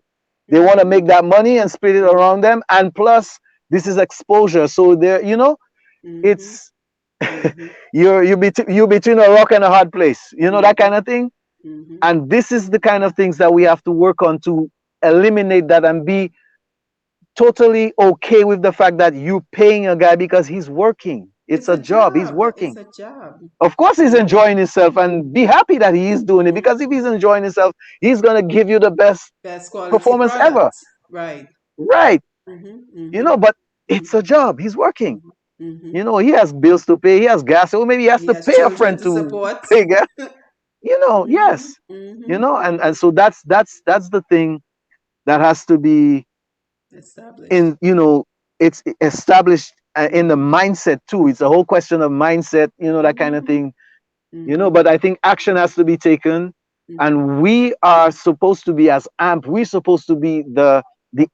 They want to Mm-hmm. make that money and split it around them. And plus, this is exposure. So there, you know, Mm-hmm. it's Mm-hmm. you between a rock and a hard place. You know, that Mm-hmm. kind of thing. Mm-hmm. And this is the kind of things that we have to work on to eliminate that and be totally okay with the fact that you paying a guy because he's working. It's It's a a job. He's job. It's working. a job. Of course, he's Mm-hmm. enjoying himself, and be happy that he is doing it, because if he's enjoying himself, he's gonna give you the best Best quality performance ever. product. Right. Right. Mm-hmm. You Mm-hmm. know, but it's a job. He's working. Mm-hmm. Mm-hmm. You know, he has bills to pay. He has gas. Or maybe he has He to has pay a children friend to to support. pay gas. You know, Mm-hmm. yes. You Mm-hmm. know, and so that's the thing that has to be Established. in, you know, it's established in the Mm-hmm. mindset too. It's a whole question of mindset, you know, that kind of Mm-hmm. thing. You know, Mm-hmm. but I think action has to be taken, Mm-hmm. and we are supposed to be, as AMP, we're supposed to be the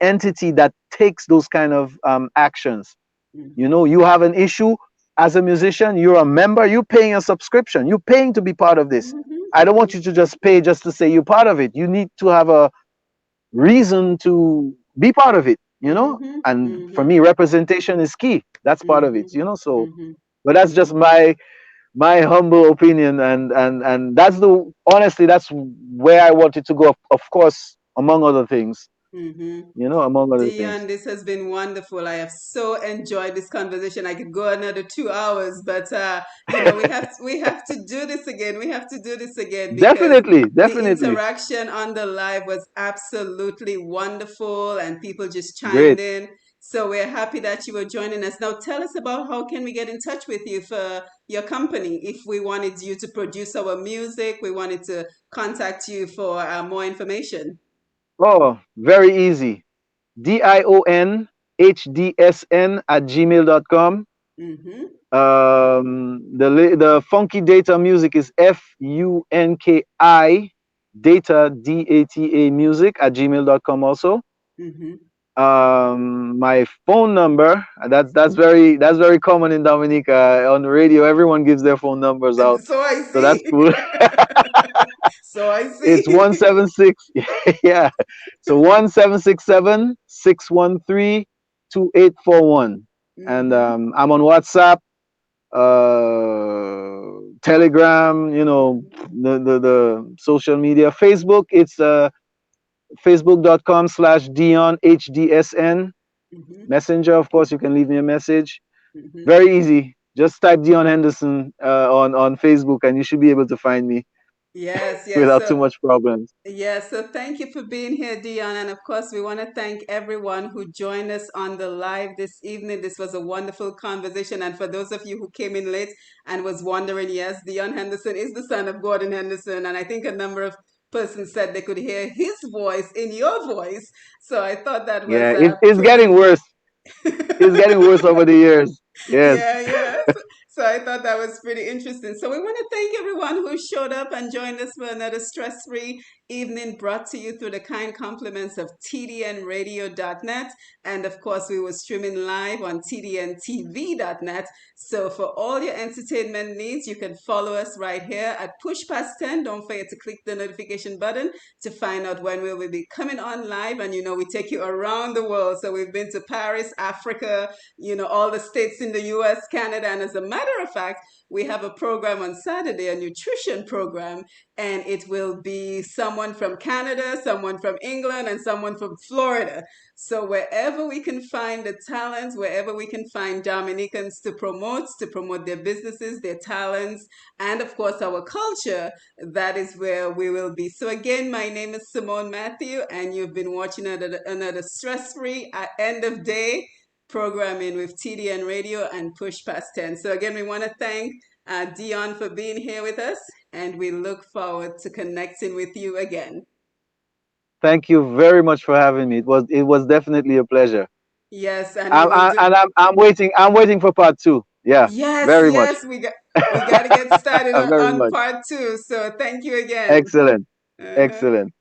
entity that takes those kind of actions. You Mm-hmm. know, you have an issue as a musician, you're a member, you're paying a subscription, you're paying to be part of this. I don't want Mm-hmm. you to just pay just to say you're part of it. You need to have a reason to be part of it, you know. Mm-hmm. And for Mm-hmm. me, representation is key. That's part of Mm-hmm. it, you know. So, Mm-hmm. but that's just my humble opinion, and that's the honestly, that's where I wanted to go, of course, among other things, Mm-hmm. you know, among other things. Dion, this has been wonderful. I have so enjoyed this conversation. I could go another 2 hours, but we have to do this again. We have to do this again because Definitely, the definitely. interaction on the live was absolutely wonderful, and people just chimed Great. in. So we're happy that you were joining us. Now, tell us about how can we get in touch with you for your company. If we wanted you to produce our music, we wanted to contact you for more information. Oh, very easy. DionHDSN@gmail.com. Mm-hmm. The funky data music is FUNKI data, DATA music at gmail.com also. Mm-hmm. My phone number, that's very common in Dominica. On the radio, everyone gives their phone numbers out, So I so that's see. cool. So I It's see. 176. Yeah, so 1767-613-2841. And Mm-hmm. I'm on WhatsApp, Telegram, you know, Mm-hmm. the social media. Facebook, it's facebook.com/DionHDSN. Mm-hmm. Messenger, of course, you can leave me a message. Mm-hmm. Very easy. Just type Dion Henderson on Facebook, and you should be able to find me Yes, yes. without too So much problems. yes, so thank you for being here, Dion. And of course, we want to thank everyone who joined us on the live this evening. This was a wonderful conversation. And for those of you who came in late and was wondering, yes, Dion Henderson is the son of Gordon Henderson. And I think a number of persons said they could hear his voice in your voice. So I thought that was Yeah, it's getting pretty. worse. It's getting worse over the years. Yes. Yeah, yes. So I thought that was pretty interesting. So we want to thank everyone who showed up and joined us for another stress-free evening brought to you through the kind compliments of tdnradio.net. And of course, we were streaming live on tdntv.net. So for all your entertainment needs, you can follow us right here at Push Past 10. Don't forget to click the notification button to find out when we will be coming on live. And we take you around the world. So we've been to Paris, Africa, all the states in the US, Canada. And as a matter of fact, we have a program on Saturday, a nutrition program, and it will be someone from Canada, someone from England, and someone from Florida. So wherever we can find the talents, wherever we can find Dominicans to promote their businesses, their talents, and of course our culture, that is where we will be. So again, my name is Simone Matthew, and you've been watching another stress-free end of day programming with TDN Radio and Push Past 10. So again, we want to thank Dion for being here with us, and we look forward to connecting with you again. Thank you very much for having me. It was definitely a pleasure. Yes, and we will do. And I'm waiting for part two. Yeah, Yes, very much. yes, we got to get started Very on much. part two. So thank you again. Excellent. Uh-huh. Excellent.